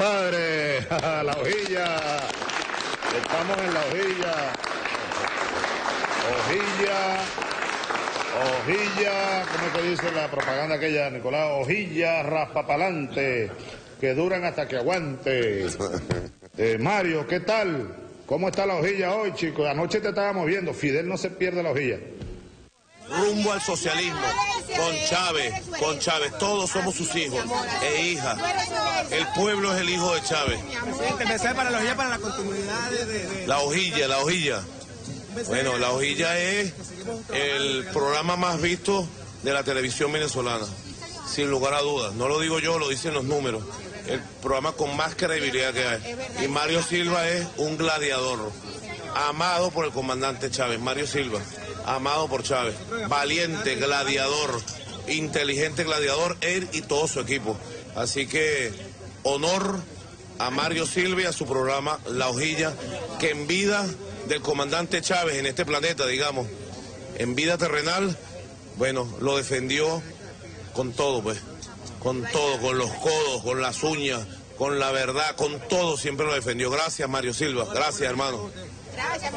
Padre, la hojilla. Estamos en la hojilla. Hojilla, ¿cómo es que dice la propaganda aquella, Nicolás? Hojilla raspapalante, que duran hasta que aguante. Mario, ¿qué tal? ¿Cómo está la hojilla hoy, chicos? Anoche te estábamos viendo, Fidel no se pierde la hojilla. Rumbo al socialismo, con Chávez, todos somos sus hijos e hijas. El pueblo es el hijo de Chávez. Presidente, mensaje para la hojilla, para la continuidad de... La hojilla. Bueno, la hojilla es el programa más visto de la televisión venezolana, sin lugar a dudas. No lo digo yo, lo dicen los números. El programa con más credibilidad que hay. Y Mario Silva es un gladiador, amado por el comandante Chávez. Mario Silva, amado por Chávez, valiente, gladiador, inteligente gladiador, él y todo su equipo. Así que honor a Mario Silva y a su programa La Hojilla, que en vida del comandante Chávez en este planeta, digamos, en vida terrenal, bueno, lo defendió con todo, pues, con todo, con los codos, con las uñas, con la verdad, con todo siempre lo defendió. Gracias, Mario Silva, gracias, hermano. Gracias,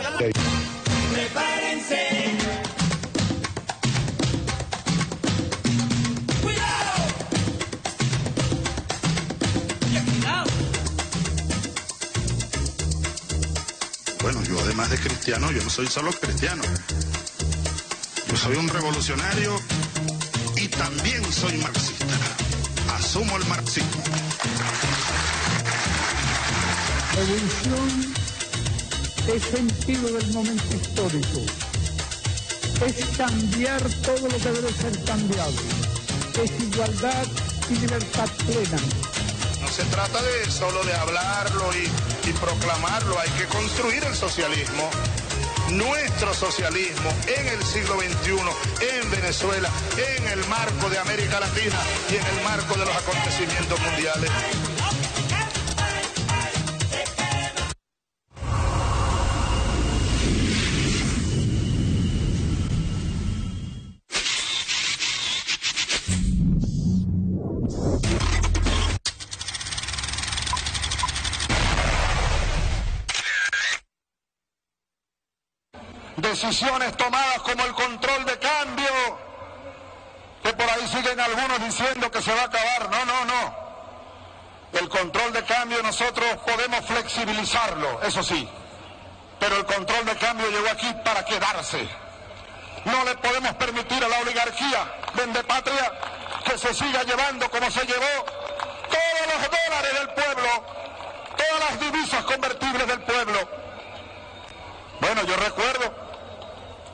Prepárense. Bueno, yo además de cristiano, yo no soy solo cristiano. Yo soy un revolucionario y también soy marxista. Asumo el marxismo. Revolución es sentido del momento histórico. Es cambiar todo lo que debe ser cambiado. Es igualdad y libertad plena. No se trata de solo de hablarlo y proclamarlo, hay que construir el socialismo, nuestro socialismo en el siglo XXI, en Venezuela, en el marco de América Latina y en el marco de los acontecimientos mundiales. Decisiones tomadas como el control de cambio, que por ahí siguen algunos diciendo que se va a acabar. No. El control de cambio nosotros podemos flexibilizarlo, eso sí, pero el control de cambio llegó aquí para quedarse. No le podemos permitir a la oligarquía vendepatria que se siga llevando como se llevó todos los dólares del pueblo, todas las divisas convertibles del pueblo. Bueno, yo recuerdo,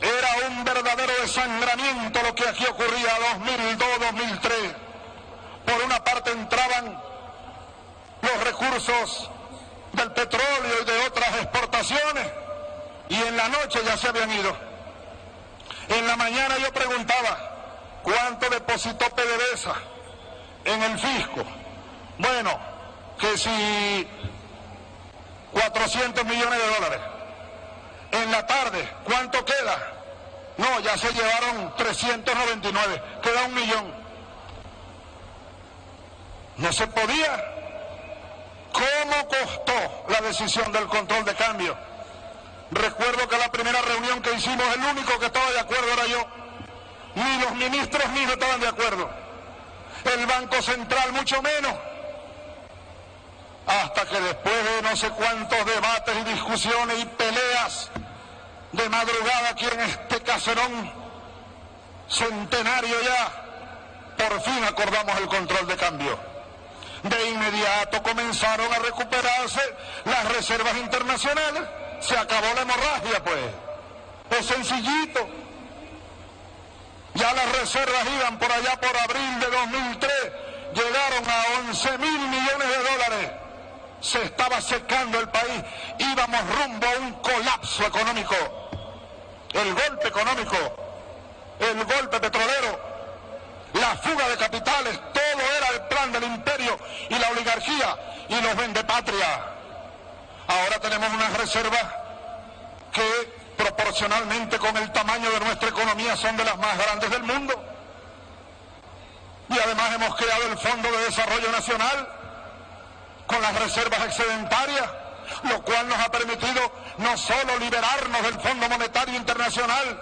era un verdadero desangramiento lo que aquí ocurría 2002-2003. Por una parte entraban los recursos del petróleo y de otras exportaciones, y en la noche ya se habían ido. En la mañana yo preguntaba, ¿cuánto depositó PDVSA en el fisco? Bueno, que si 400 millones de dólares. En la tarde, ¿cuánto queda? No, ya se llevaron 399, queda 1 millón. No se podía. ¿Cómo costó la decisión del control de cambio? Recuerdo que la primera reunión que hicimos, el único que estaba de acuerdo era yo. Ni los ministros ni no estaban de acuerdo. El Banco Central mucho menos. Hasta que después de no sé cuántos debates y discusiones y peleas de madrugada aquí en este caserón centenario ya, por fin acordamos el control de cambio. De inmediato comenzaron a recuperarse las reservas internacionales, se acabó la hemorragia pues, es sencillito. Ya las reservas iban por allá por abril de 2003, llegaron a 11.000 millones de dólares. Se estaba secando el país, íbamos rumbo a un colapso económico. El golpe económico, el golpe petrolero, la fuga de capitales, todo era el plan del imperio y la oligarquía y los vendepatria. Ahora tenemos unas reservas que proporcionalmente con el tamaño de nuestra economía son de las más grandes del mundo. Y además hemos creado el Fondo de Desarrollo Nacional, con las reservas excedentarias, lo cual nos ha permitido no solo liberarnos del Fondo Monetario Internacional,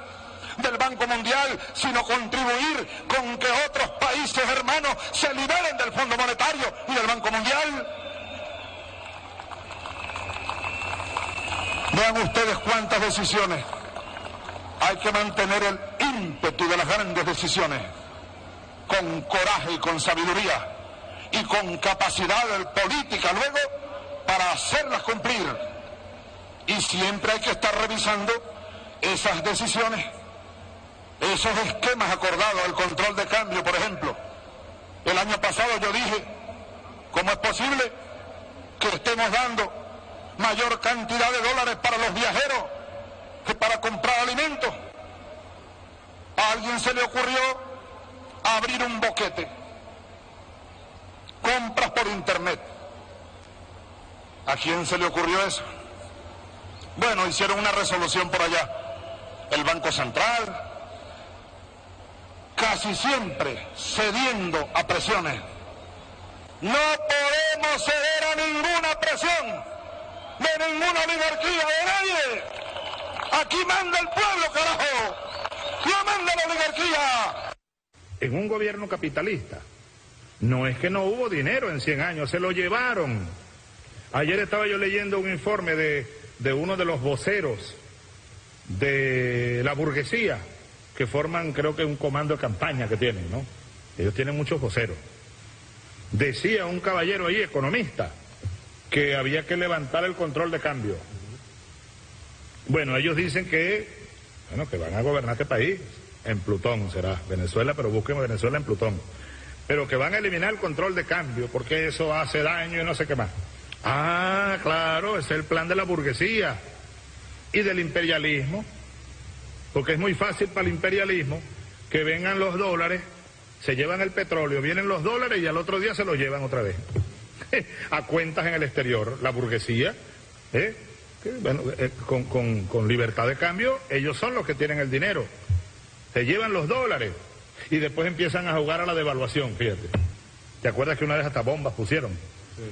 del Banco Mundial, sino contribuir con que otros países hermanos se liberen del Fondo Monetario y del Banco Mundial. Vean ustedes cuántas decisiones. Hay que mantener el ímpetu de las grandes decisiones, con coraje y con sabiduría, y con capacidad política luego para hacerlas cumplir. Y siempre hay que estar revisando esas decisiones, esos esquemas acordados, el control de cambio, por ejemplo. El año pasado yo dije, ¿cómo es posible que estemos dando mayor cantidad de dólares para los viajeros que para comprar alimentos? A alguien se le ocurrió abrir un boquete, compras por internet. ¿A quién se le ocurrió eso? Bueno, hicieron una resolución por allá. El Banco Central, casi siempre cediendo a presiones. No podemos ceder a ninguna presión de ninguna oligarquía, de nadie. Aquí manda el pueblo, carajo. No manda la oligarquía. En un gobierno capitalista, no es que no hubo dinero en 100 años, se lo llevaron. Ayer estaba yo leyendo un informe de uno de los voceros de la burguesía, que forman, creo que un comando de campaña que tienen, ¿no? Ellos tienen muchos voceros. Decía un caballero ahí, economista, que había que levantar el control de cambio. Bueno, ellos dicen que van a gobernar este país, en Plutón será, Venezuela, pero busquen Venezuela en Plutón. Pero que van a eliminar el control de cambio, porque eso hace daño y no sé qué más. Ah, claro, ese es el plan de la burguesía y del imperialismo, porque es muy fácil para el imperialismo que vengan los dólares, se llevan el petróleo, vienen los dólares y al otro día se los llevan otra vez a cuentas en el exterior. La burguesía, con libertad de cambio, ellos son los que tienen el dinero, se llevan los dólares y después empiezan a jugar a la devaluación. Fíjate, ¿te acuerdas que una vez hasta bombas pusieron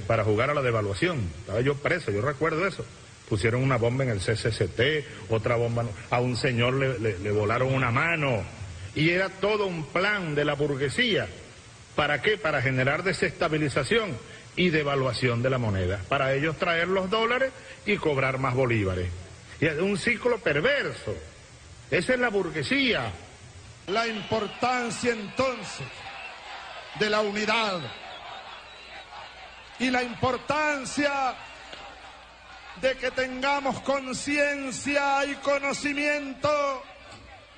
para jugar a la devaluación? Estaba yo preso, yo recuerdo eso. Pusieron una bomba en el CCCT, otra bomba, a un señor le volaron una mano, y era todo un plan de la burguesía. ¿Para qué? Para generar desestabilización y devaluación de la moneda, para ellos traer los dólares y cobrar más bolívares. Y es un ciclo perverso. Esa es la burguesía. La importancia entonces de la unidad y la importancia de que tengamos conciencia y conocimiento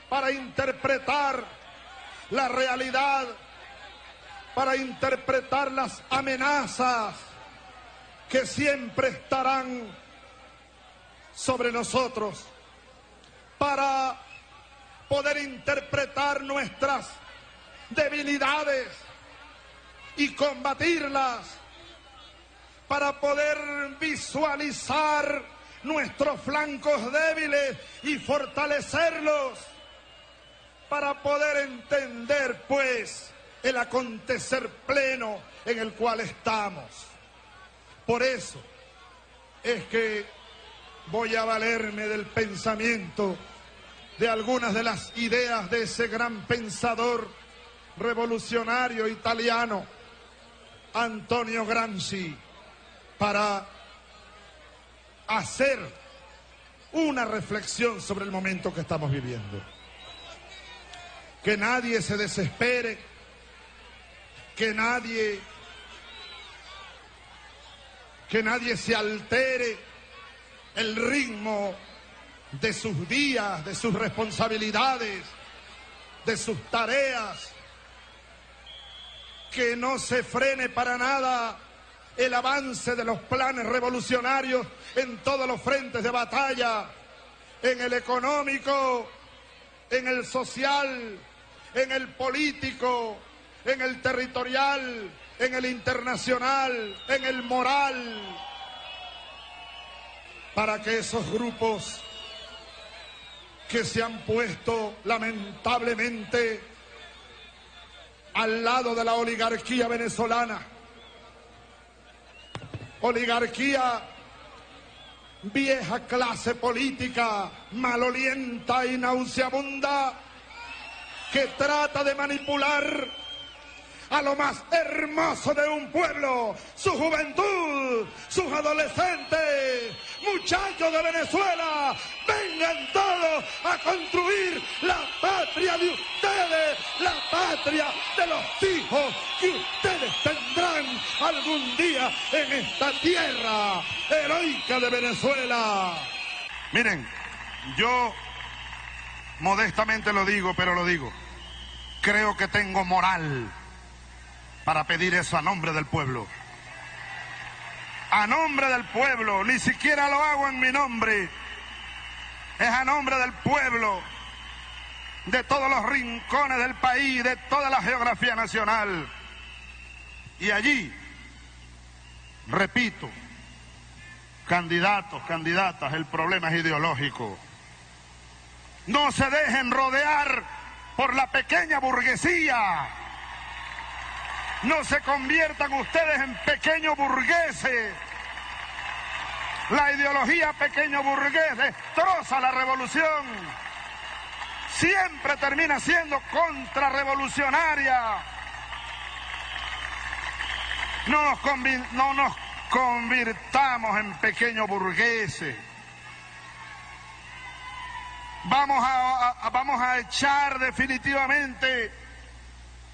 para interpretar la realidad, para interpretar las amenazas que siempre estarán sobre nosotros, para poder interpretar nuestras debilidades y combatirlas, para poder visualizar nuestros flancos débiles y fortalecerlos, para poder entender, pues, el acontecer pleno en el cual estamos. Por eso es que voy a valerme del pensamiento de algunas de las ideas de ese gran pensador revolucionario italiano, Antonio Gramsci, para hacer una reflexión sobre el momento que estamos viviendo. Que nadie se desespere, que nadie se altere el ritmo de sus días, de sus responsabilidades, de sus tareas, que no se frene para nada el avance de los planes revolucionarios en todos los frentes de batalla, en el económico, en el social, en el político, en el territorial, en el internacional, en el moral, para que esos grupos que se han puesto lamentablemente al lado de la oligarquía venezolana, oligarquía, vieja clase política, malolienta y nauseabunda, que trata de manipular a lo más hermoso de un pueblo, su juventud, sus adolescentes, muchachos de Venezuela, vengan todos a construir la patria de ustedes, la patria de los hijos que ustedes tendrán algún día en esta tierra heroica de Venezuela. Miren, yo modestamente lo digo, pero lo digo. Creo que tengo moral para pedir eso a nombre del pueblo. A nombre del pueblo, ni siquiera lo hago en mi nombre. Es a nombre del pueblo, de todos los rincones del país, de toda la geografía nacional. Y allí, repito, candidatos, candidatas, el problema es ideológico. No se dejen rodear por la pequeña burguesía. No se conviertan ustedes en pequeños burgueses. La ideología pequeño burgués destroza la revolución. Siempre termina siendo contrarrevolucionaria. No nos convirtamos en pequeños burgueses. Vamos a echar definitivamente,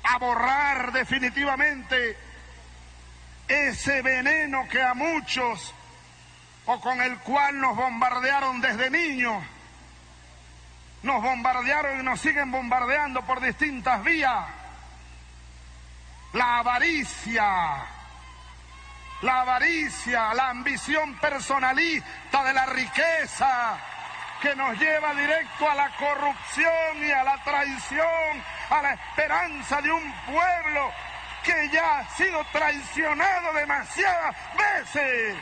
a borrar definitivamente ese veneno que a muchos, o con el cual nos bombardearon desde niños, nos bombardearon y nos siguen bombardeando por distintas vías. La avaricia, la ambición personalista de la riqueza, que nos lleva directo a la corrupción y a la traición, a la esperanza de un pueblo que ya ha sido traicionado demasiadas veces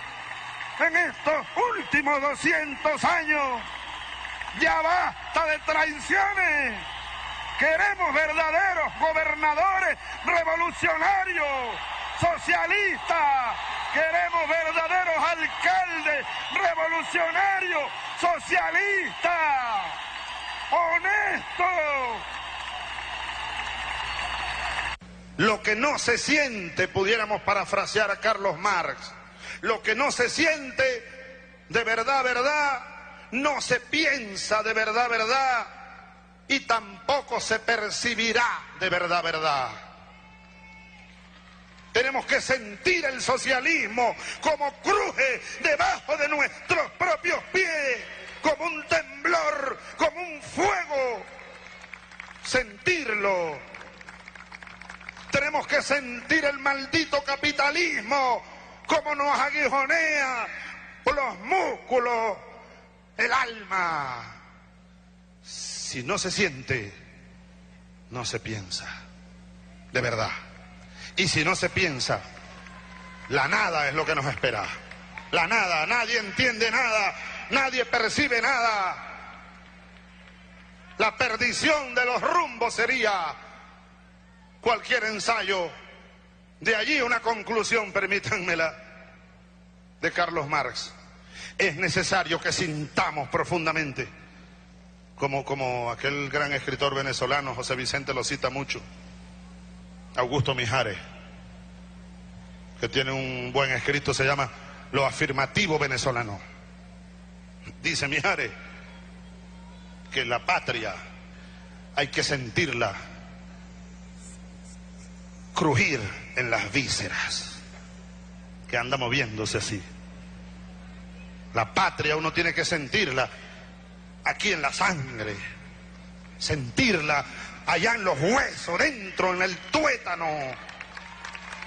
en estos últimos 200 años. Ya basta de traiciones. Queremos verdaderos gobernadores revolucionarios, socialistas. Queremos verdaderos alcaldes revolucionarios, socialistas, honestos. Lo que no se siente, pudiéramos parafrasear a Carlos Marx, lo que no se siente de verdad, verdad, no se piensa de verdad, verdad, y tampoco se percibirá de verdad, verdad. Tenemos que sentir el socialismo como cruje debajo de nuestros propios pies, como un temblor, como un fuego. Sentirlo. Tenemos que sentir el maldito capitalismo, como nos aguijonea por los músculos, el alma. Si no se siente, no se piensa, de verdad. Y si no se piensa, la nada es lo que nos espera. La nada, nadie entiende nada, nadie percibe nada. La perdición de los rumbos sería cualquier ensayo. De allí una conclusión, permítanmela, de Carlos Marx. Es necesario que sintamos profundamente, como aquel gran escritor venezolano, José Vicente lo cita mucho, Augusto Mijares, que tiene un buen escrito, se llama Lo afirmativo venezolano. Dice Mijares que la patria hay que sentirla crujir en las vísceras, que anda moviéndose así. La patria uno tiene que sentirla aquí en la sangre, sentirla allá en los huesos, dentro, en el tuétano.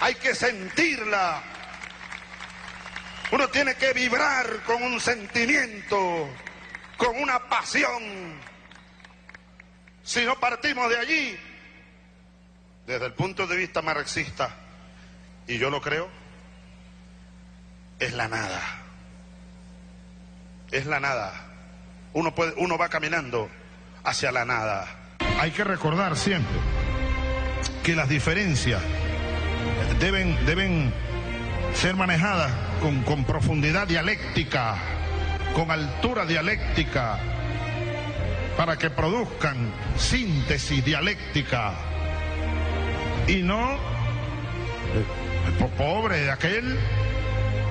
Hay que sentirla. Uno tiene que vibrar con un sentimiento, con una pasión. Si no partimos de allí, desde el punto de vista marxista, y yo lo creo, es la nada. Es la nada. Uno va caminando hacia la nada. Hay que recordar siempre que las diferencias deben ser manejadas con profundidad dialéctica, con altura dialéctica, para que produzcan síntesis dialéctica y no el pobre de aquel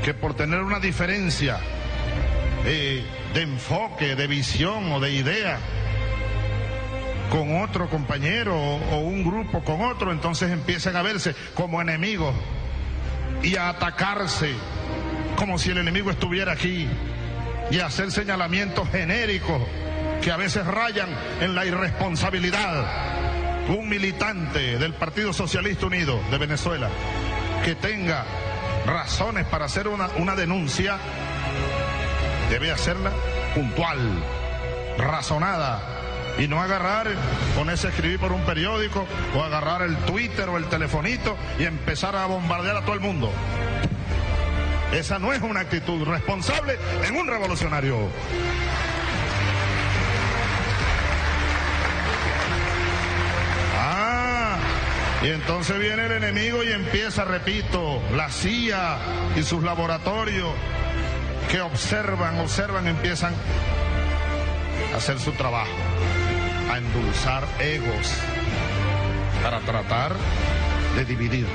que por tener una diferencia de enfoque, de visión o de idea con otro compañero o un grupo con otro, entonces empiezan a verse como enemigos y a atacarse como si el enemigo estuviera aquí y a hacer señalamientos genéricos que a veces rayan en la irresponsabilidad. Un militante del Partido Socialista Unido de Venezuela que tenga razones para hacer una denuncia debe hacerla puntual, razonada, y no agarrar, ponerse a escribir por un periódico o agarrar el Twitter o el telefonito y empezar a bombardear a todo el mundo. Esa no es una actitud responsable en un revolucionario. Y entonces viene el enemigo y empieza, repito, la CIA y sus laboratorios que observan, empiezan a hacer su trabajo, a endulzar egos para tratar de dividirnos.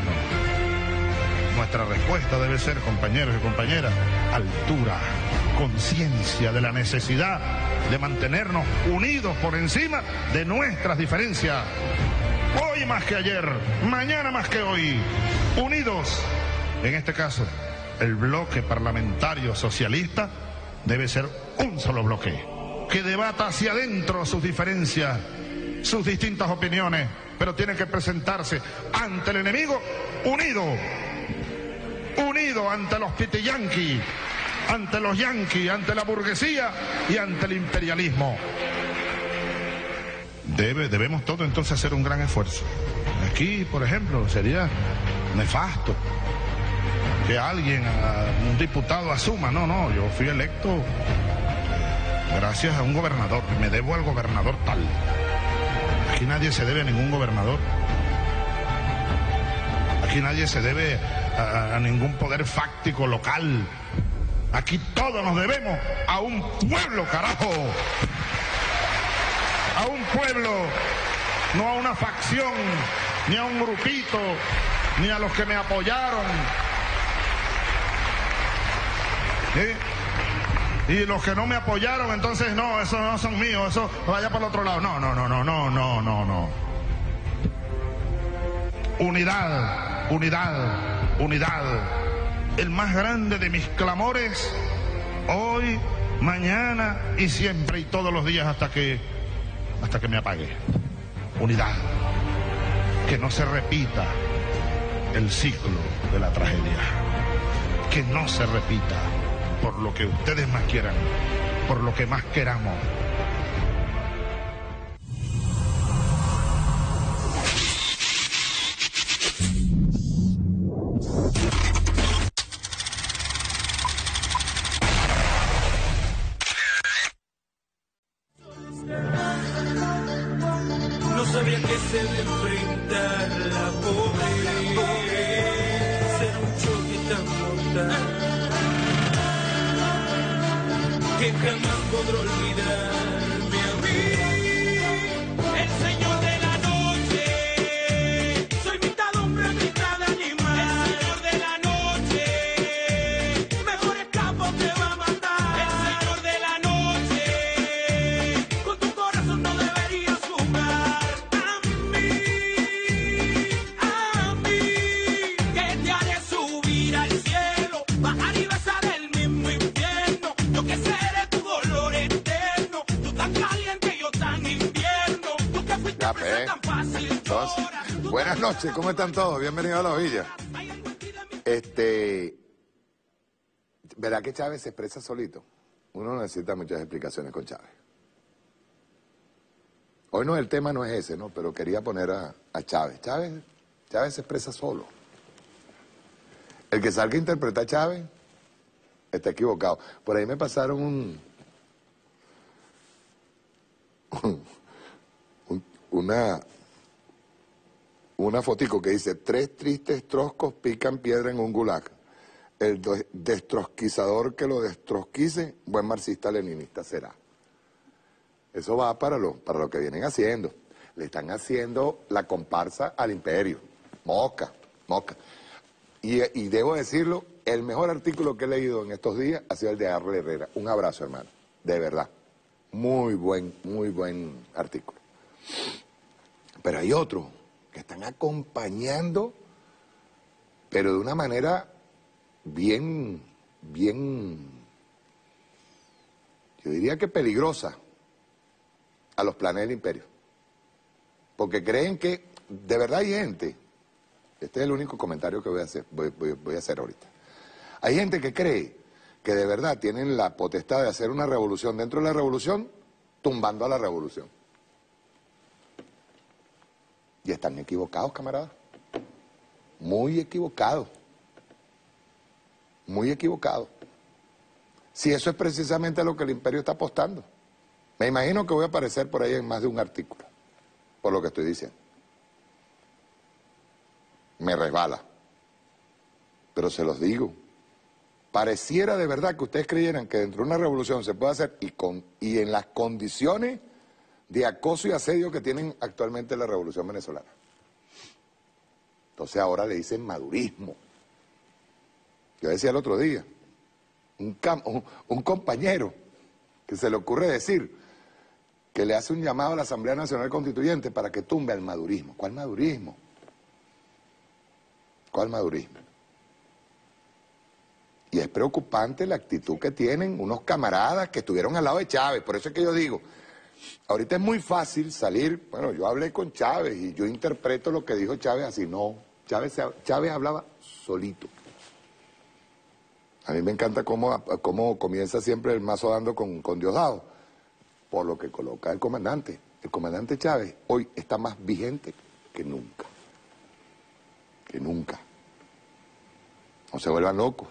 Nuestra respuesta debe ser, compañeros y compañeras, altura, conciencia de la necesidad de mantenernos unidos por encima de nuestras diferencias. Hoy más que ayer, mañana más que hoy, unidos. En este caso, el bloque parlamentario socialista debe ser un solo bloque, que debata hacia adentro sus diferencias, sus distintas opiniones, pero tiene que presentarse ante el enemigo unido, unido ante los pitiyanquis, ante los yanquis, ante la burguesía y ante el imperialismo. Debemos todos entonces hacer un gran esfuerzo. Aquí, por ejemplo, sería nefasto que alguien, un diputado asuma, no, yo fui electo gracias a un gobernador, me debo al gobernador tal. Aquí nadie se debe a ningún gobernador. Aquí nadie se debe a ningún poder fáctico local. Aquí todos nos debemos a un pueblo, carajo. A un pueblo, no a una facción, ni a un grupito, ni a los que me apoyaron. ¿Sí? Y los que no me apoyaron, entonces no, esos no son míos, eso vaya por el otro lado. No. Unidad, unidad, unidad. El más grande de mis clamores, hoy, mañana y siempre y todos los días hasta que me apague. Unidad. Que no se repita el ciclo de la tragedia. Que no se repita por lo que ustedes más quieran, por lo que más queramos. Buenas noches, ¿cómo están todos? Bienvenidos a La Hojilla. ¿Verdad que Chávez se expresa solito? Uno no necesita muchas explicaciones con Chávez. Hoy el tema no es ese, ¿no? Pero quería poner a Chávez. Chávez se expresa solo. El que salga a interpretar a Chávez está equivocado. Por ahí me pasaron una fotico que dice: 3 tristes troscos pican piedra en un gulag. el destrosquizador que lo destrosquice, buen marxista-leninista será. Eso va para lo que vienen haciendo. Le están haciendo la comparsa al imperio. Moca. Y debo decirlo, el mejor artículo que he leído en estos días ha sido el de Arle Herrera. Un abrazo, hermano. De verdad. Muy buen artículo. Pero hay otros que están acompañando, pero de una manera bien, yo diría que peligrosa, a los planes del imperio. Porque creen que, de verdad hay gente, este es el único comentario que voy a hacer ahorita. Hay gente que cree que de verdad tienen la potestad de hacer una revolución dentro de la revolución, tumbando a la revolución. Y están equivocados, camaradas. Muy equivocados. Muy equivocados. Si eso es precisamente a lo que el imperio está apostando. Me imagino que voy a aparecer por ahí en más de un artículo, por lo que estoy diciendo. Me resbala. Pero se los digo. Pareciera de verdad que ustedes creyeran que dentro de una revolución se puede hacer y en las condiciones de acoso y asedio que tienen actualmente la revolución venezolana. Entonces ahora le dicen madurismo. Yo decía el otro día, un compañero que se le ocurre decir que le hace un llamado a la Asamblea Nacional Constituyente para que tumbe al madurismo. ¿Cuál madurismo? ¿Cuál madurismo? Y es preocupante la actitud que tienen unos camaradas que estuvieron al lado de Chávez. Por eso es que yo digo, ahorita es muy fácil salir, bueno, yo hablé con Chávez y yo interpreto lo que dijo Chávez así. No, Chávez hablaba solito. A mí me encanta cómo comienza siempre el mazo dando con Diosdado, por lo que coloca el comandante. El comandante Chávez hoy está más vigente que nunca. Que nunca. No se vuelvan locos.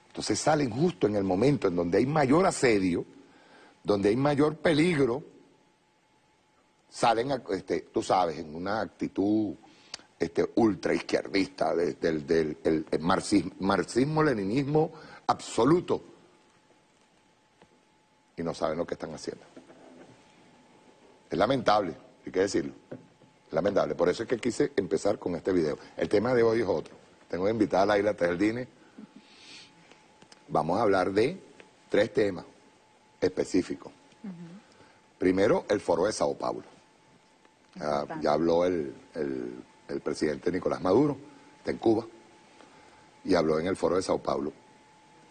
Entonces salen justo en el momento en donde hay mayor asedio, donde hay mayor peligro, salen, tú sabes, en una actitud ultra izquierdista del marxismo-leninismo absoluto. Y no saben lo que están haciendo. Es lamentable, hay que decirlo. Es lamentable. Por eso es que quise empezar con este video. El tema de hoy es otro. Tengo invitada a Laila Tejeldine. Vamos a hablar de 3 temas específicos. Primero, el foro de Sao Paulo. Ya habló el presidente Nicolás Maduro, está en Cuba, y habló en el foro de Sao Paulo.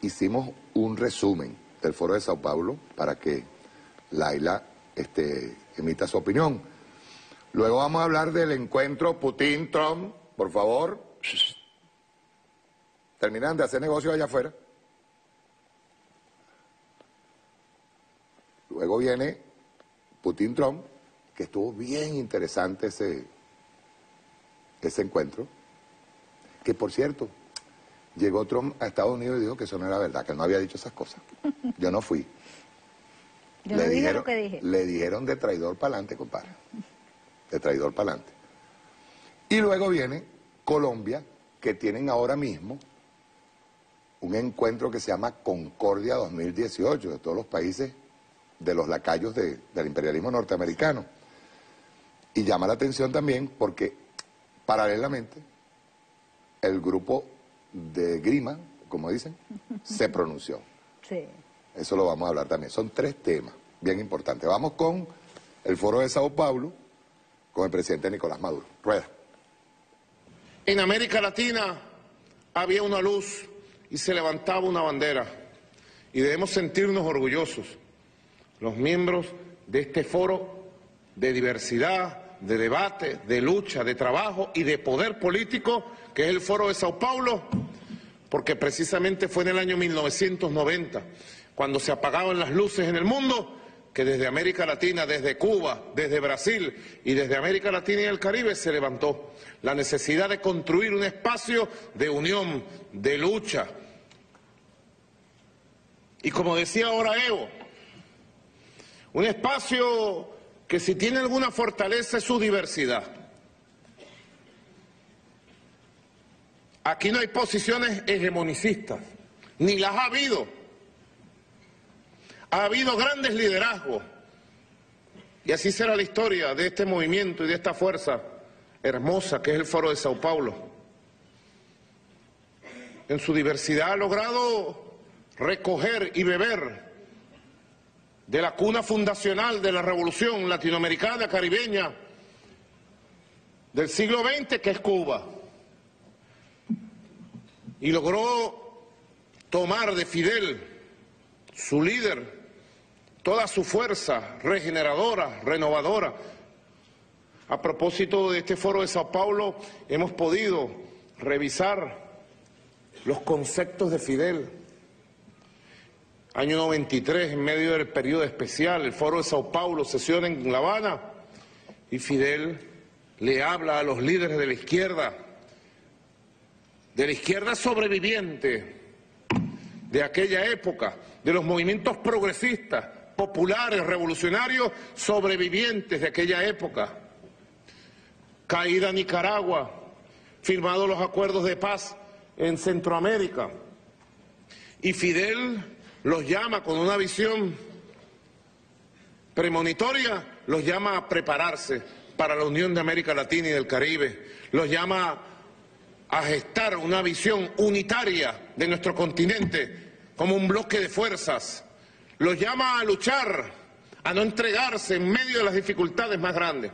Hicimos un resumen del foro de Sao Paulo para que Laila emita su opinión. Luego vamos a hablar del encuentro Putin-Trump, por favor. Terminan de hacer negocios allá afuera. Luego viene Putin-Trump, que estuvo bien interesante ese encuentro. Que, por cierto, llegó Trump a Estados Unidos y dijo que eso no era verdad, que él no había dicho esas cosas. Yo no fui. Yo no dije lo que dije. Le dijeron de traidor para adelante, compadre. De traidor para adelante. Y luego viene Colombia, que tienen ahora mismo un encuentro que se llama Concordia 2018, de todos los países de los lacayos del imperialismo norteamericano. Y llama la atención también porque, paralelamente, el grupo de Grima, como dicen, se pronunció. Sí. Eso lo vamos a hablar también. Son 3 temas bien importantes. Vamos con el foro de Sao Paulo, con el presidente Nicolás Maduro. Rueda. En América Latina había una luz y se levantaba una bandera. Y debemos sentirnos orgullosos, los miembros de este foro de diversidad, de debate, de lucha, de trabajo y de poder político, que es el foro de Sao Paulo, porque precisamente fue en el año 1990, cuando se apagaban las luces en el mundo, que desde América Latina, desde Cuba, desde Brasil y desde América Latina y el Caribe se levantó la necesidad de construir un espacio de unión, de lucha. Y como decía ahora Evo, un espacio que si tiene alguna fortaleza es su diversidad. Aquí no hay posiciones hegemonicistas, ni las ha habido. Ha habido grandes liderazgos. Y así será la historia de este movimiento y de esta fuerza hermosa que es el Foro de Sao Paulo. En su diversidad ha logrado recoger y beber de la cuna fundacional de la revolución latinoamericana, caribeña, del siglo XX, que es Cuba. Y logró tomar de Fidel, su líder, toda su fuerza regeneradora, renovadora. A propósito de este Foro de Sao Paulo, hemos podido revisar los conceptos de Fidel. Año 93, en medio del periodo especial, el Foro de Sao Paulo sesiona en La Habana y Fidel le habla a los líderes de la izquierda sobreviviente de aquella época, de los movimientos progresistas, populares, revolucionarios, sobrevivientes de aquella época. Caída Nicaragua, firmados los acuerdos de paz en Centroamérica. Y Fidel los llama con una visión premonitoria, los llama a prepararse para la unión de América Latina y del Caribe, los llama a gestar una visión unitaria de nuestro continente como un bloque de fuerzas, los llama a luchar, a no entregarse en medio de las dificultades más grandes.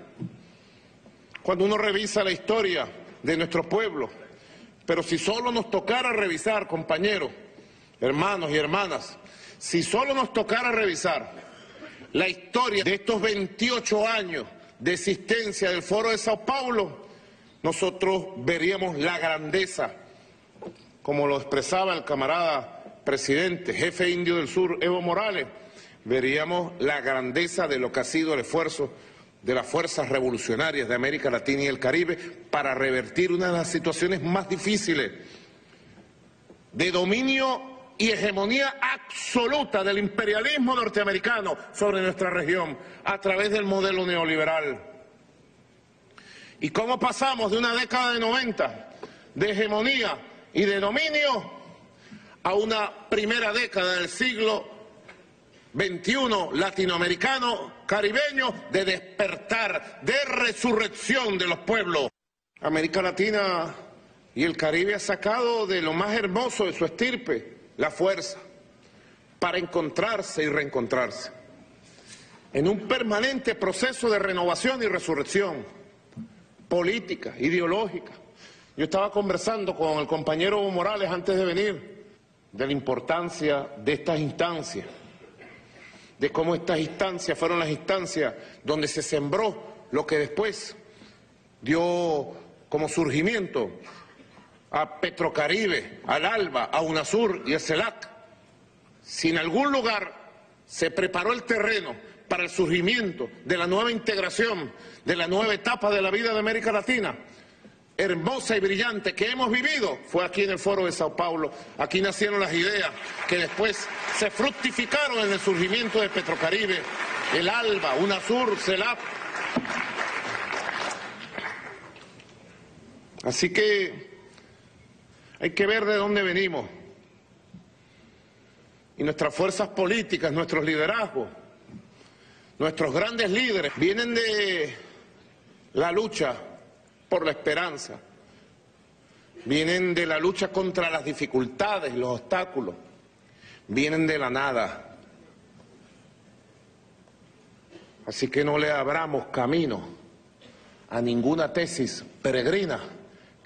Cuando uno revisa la historia de nuestro pueblo, pero si solo nos tocara revisar, compañeros, hermanos y hermanas, si solo nos tocara revisar la historia de estos 28 años de existencia del Foro de Sao Paulo, nosotros veríamos la grandeza, como lo expresaba el camarada presidente, jefe indio del sur, Evo Morales, veríamos la grandeza de lo que ha sido el esfuerzo de las fuerzas revolucionarias de América Latina y el Caribe para revertir una de las situaciones más difíciles de dominio y hegemonía absoluta del imperialismo norteamericano sobre nuestra región a través del modelo neoliberal. ¿Y cómo pasamos de una década de 90 de hegemonía y de dominio a una primera década del siglo XXI latinoamericano, caribeño, de despertar, de resurrección de los pueblos? América Latina y el Caribe ha sacado de lo más hermoso de su estirpe la fuerza para encontrarse y reencontrarse en un permanente proceso de renovación y resurrección política, ideológica. Yo estaba conversando con el compañero Evo Morales antes de venir de la importancia de estas instancias, de cómo estas instancias fueron las instancias donde se sembró lo que después dio como surgimiento a Petrocaribe, al ALBA, a UNASUR y a CELAC. Si en algún lugar se preparó el terreno para el surgimiento de la nueva integración, de la nueva etapa de la vida de América Latina, hermosa y brillante que hemos vivido, fue aquí en el Foro de Sao Paulo. Aquí nacieron las ideas que después se fructificaron en el surgimiento de Petrocaribe, el ALBA, UNASUR, CELAC. Así que hay que ver de dónde venimos. Y nuestras fuerzas políticas, nuestros liderazgos, nuestros grandes líderes vienen de la lucha por la esperanza, vienen de la lucha contra las dificultades, los obstáculos, vienen de la nada. Así que no le abramos camino a ninguna tesis peregrina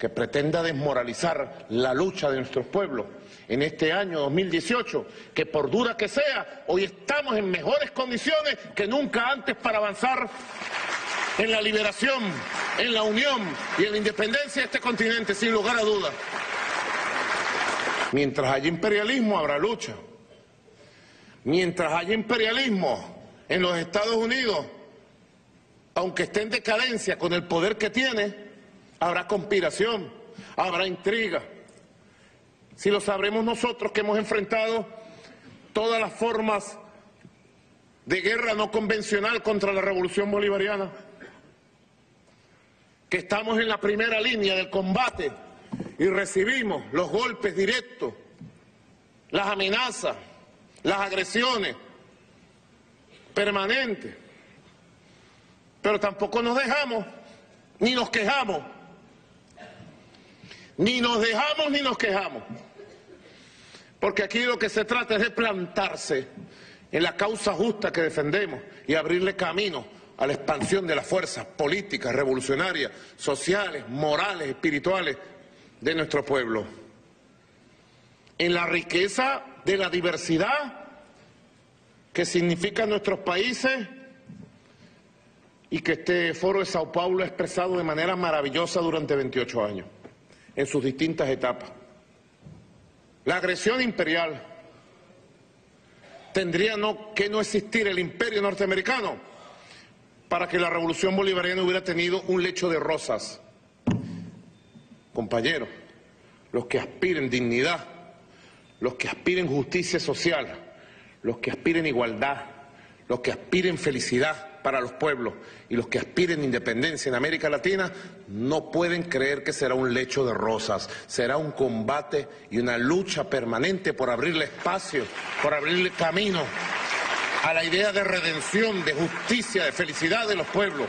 que pretenda desmoralizar la lucha de nuestros pueblos en este año 2018, que por dura que sea, hoy estamos en mejores condiciones que nunca antes para avanzar en la liberación, en la unión y en la independencia de este continente, sin lugar a dudas. Mientras haya imperialismo, habrá lucha. Mientras haya imperialismo en los Estados Unidos, aunque esté en decadencia con el poder que tiene, habrá conspiración, habrá intriga. Si lo sabremos nosotros que hemos enfrentado todas las formas de guerra no convencional contra la revolución bolivariana, que estamos en la primera línea del combate y recibimos los golpes directos, las amenazas, las agresiones permanentes, pero tampoco nos dejamos, ni nos quejamos, ni nos dejamos ni nos quejamos, porque aquí lo que se trata es de plantarse en la causa justa que defendemos y abrirle camino a la expansión de las fuerzas políticas, revolucionarias, sociales, morales, espirituales de nuestro pueblo. En la riqueza de la diversidad que significan nuestros países y que este Foro de Sao Paulo ha expresado de manera maravillosa durante 28 años, en sus distintas etapas. La agresión imperial. Tendría que no existir el imperio norteamericano para que la revolución bolivariana hubiera tenido un lecho de rosas. Compañeros, los que aspiren dignidad, los que aspiren justicia social, los que aspiren igualdad, los que aspiren felicidad para los pueblos y los que aspiren independencia en América Latina, no pueden creer que será un lecho de rosas. Será un combate y una lucha permanente por abrirle espacio, por abrirle camino a la idea de redención, de justicia, de felicidad de los pueblos.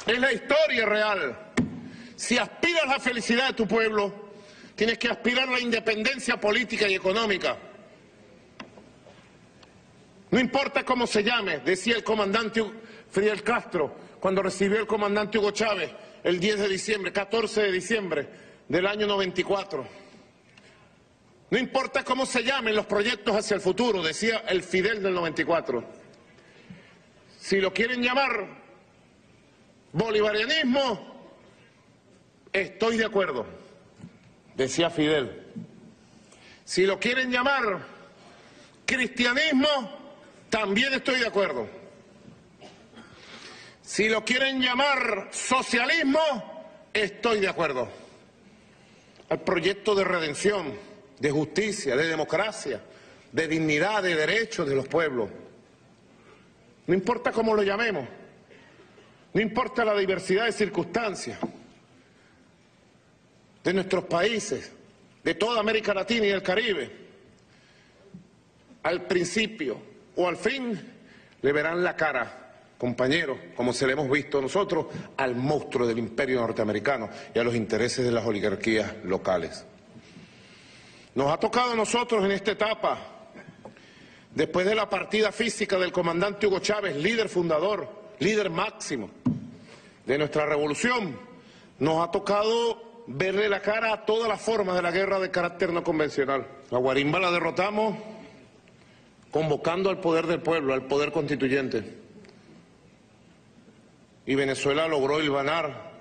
Es la historia real. Si aspiras a la felicidad de tu pueblo, tienes que aspirar a la independencia política y económica. No importa cómo se llame, decía el comandante Fidel Castro cuando recibió el comandante Hugo Chávez el 10 de diciembre, 14 de diciembre del año 94. No importa cómo se llamen los proyectos hacia el futuro, decía el Fidel del 94. Si lo quieren llamar bolivarianismo, estoy de acuerdo, decía Fidel. Si lo quieren llamar cristianismo, también estoy de acuerdo. Si lo quieren llamar socialismo, estoy de acuerdo. Al proyecto de redención, de justicia, de democracia, de dignidad, de derechos de los pueblos. No importa cómo lo llamemos, no importa la diversidad de circunstancias de nuestros países, de toda América Latina y el Caribe, al principio o al fin le verán la cara, compañeros, como se le hemos visto nosotros, al monstruo del imperio norteamericano y a los intereses de las oligarquías locales. Nos ha tocado a nosotros en esta etapa, después de la partida física del comandante Hugo Chávez, líder fundador, líder máximo de nuestra revolución, nos ha tocado verle la cara a todas las formas de la guerra de carácter no convencional. La guarimba la derrotamos convocando al poder del pueblo, al poder constituyente. Y Venezuela logró hilvanar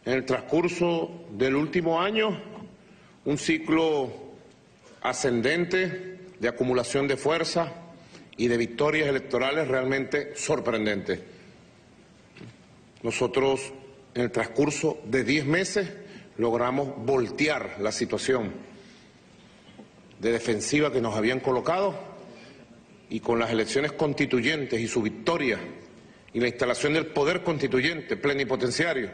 en el transcurso del último año un ciclo ascendente de acumulación de fuerza y de victorias electorales realmente sorprendentes. Nosotros, en el transcurso de 10 meses, logramos voltear la situación de defensiva que nos habían colocado, y con las elecciones constituyentes y su victoria y la instalación del poder constituyente plenipotenciario,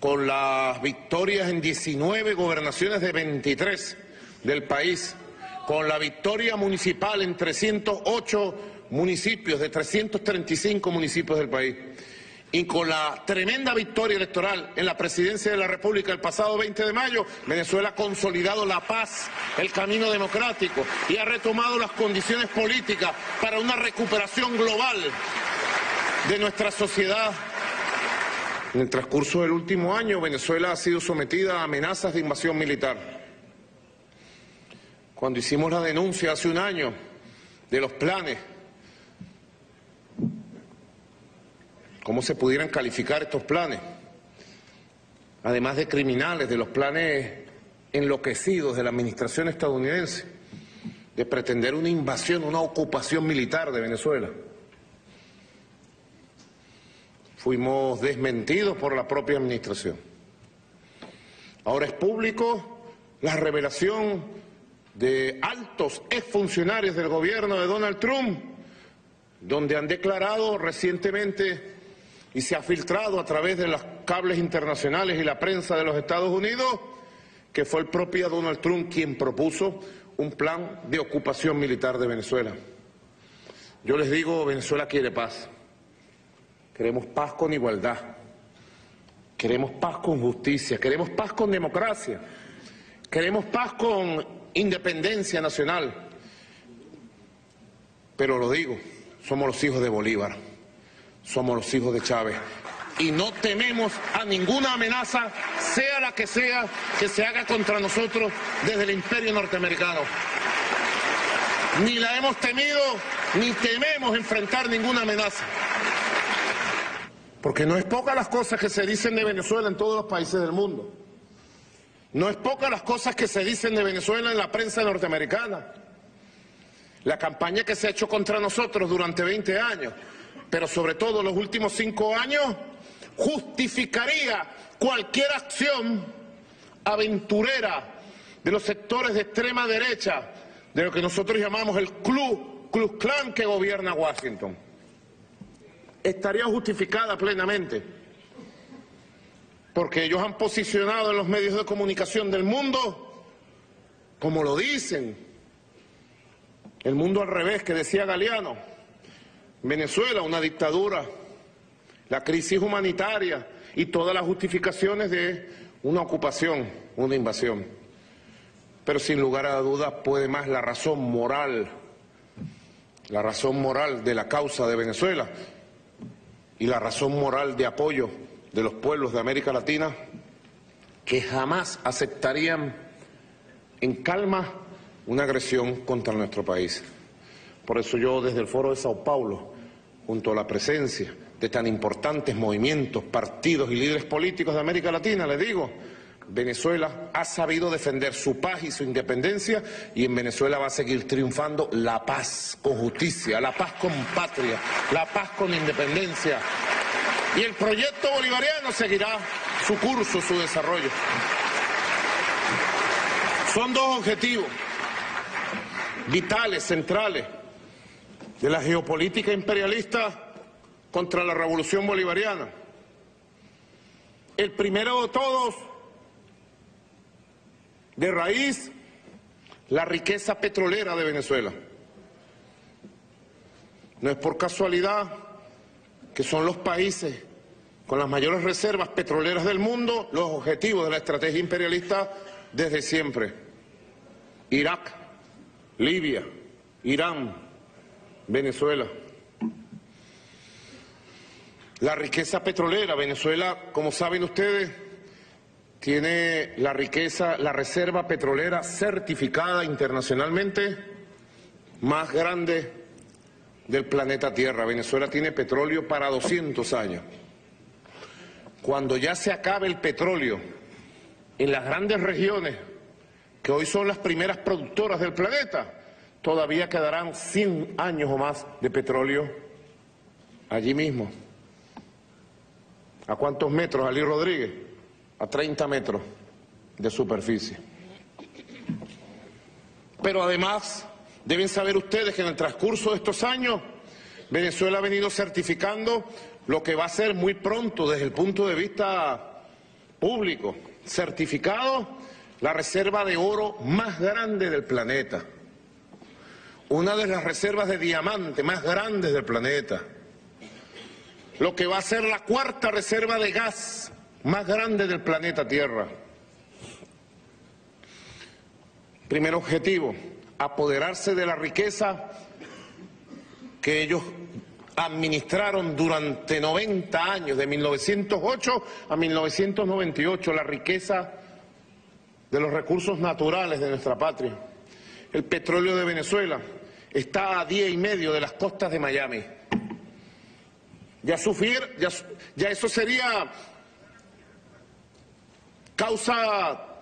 con las victorias en 19 gobernaciones de 23 del país, con la victoria municipal en 308 municipios de 335 municipios del país, y con la tremenda victoria electoral en la presidencia de la República el pasado 20 de mayo, Venezuela ha consolidado la paz, el camino democrático y ha retomado las condiciones políticas para una recuperación global de nuestra sociedad. En el transcurso del último año, Venezuela ha sido sometida a amenazas de invasión militar. Cuando hicimos la denuncia hace un año de los planes, cómo se pudieran calificar estos planes, además de criminales, de los planes enloquecidos de la administración estadounidense, de pretender una invasión, una ocupación militar de Venezuela. Fuimos desmentidos por la propia administración. Ahora es público la revelación de altos exfuncionarios del gobierno de Donald Trump, donde han declarado recientemente y se ha filtrado a través de las cables internacionales y la prensa de los Estados Unidos que fue el propio Donald Trump quien propuso un plan de ocupación militar de Venezuela. Yo les digo, Venezuela quiere paz. Queremos paz con igualdad. Queremos paz con justicia. Queremos paz con democracia. Queremos paz con independencia nacional. Pero lo digo, somos los hijos de Bolívar. Somos los hijos de Chávez. Y no tememos a ninguna amenaza, sea la que sea, que se haga contra nosotros desde el imperio norteamericano. Ni la hemos temido, ni tememos enfrentar ninguna amenaza. Porque no es poca las cosas que se dicen de Venezuela en todos los países del mundo. No es poca las cosas que se dicen de Venezuela en la prensa norteamericana. La campaña que se ha hecho contra nosotros durante 20 años, pero sobre todo los últimos 5 años, justificaría cualquier acción aventurera de los sectores de extrema derecha, de lo que nosotros llamamos el Ku Klux Klan que gobierna Washington. Estaría justificada plenamente, porque ellos han posicionado en los medios de comunicación del mundo, como lo dicen, el mundo al revés que decía Galeano, Venezuela una dictadura, la crisis humanitaria y todas las justificaciones de una ocupación, una invasión. Pero sin lugar a dudas puede más la razón moral de la causa de Venezuela y la razón moral de apoyo de los pueblos de América Latina que jamás aceptarían en calma una agresión contra nuestro país. Por eso yo desde el Foro de Sao Paulo, junto a la presencia de tan importantes movimientos, partidos y líderes políticos de América Latina, les digo, Venezuela ha sabido defender su paz y su independencia y en Venezuela va a seguir triunfando la paz con justicia, la paz con patria, la paz con independencia. Y el proyecto bolivariano seguirá su curso, su desarrollo. Son dos objetivos vitales, centrales, de la geopolítica imperialista contra la revolución bolivariana. El primero de todos, de raíz, la riqueza petrolera de Venezuela. No es por casualidad que son los países con las mayores reservas petroleras del mundo los objetivos de la estrategia imperialista desde siempre. Irak, Libia, Irán, Venezuela. La riqueza petrolera, Venezuela, como saben ustedes, tiene la riqueza, la reserva petrolera certificada internacionalmente más grande del planeta Tierra. Venezuela tiene petróleo para 200 años. Cuando ya se acabe el petróleo en las grandes regiones, que hoy son las primeras productoras del planeta, todavía quedarán 100 años o más de petróleo allí mismo. ¿A cuántos metros, Ali Rodríguez? A 30 metros de superficie. Pero además, deben saber ustedes que en el transcurso de estos años, Venezuela ha venido certificando lo que va a ser muy pronto desde el punto de vista público, certificado la reserva de oro más grande del planeta, una de las reservas de diamante más grandes del planeta, lo que va a ser la cuarta reserva de gas más grande del planeta Tierra. Primer objetivo, apoderarse de la riqueza que ellos administraron durante 90 años, de 1908 a 1998, la riqueza de los recursos naturales de nuestra patria. El petróleo de Venezuela está a día y medio de las costas de Miami. Ya eso sería causa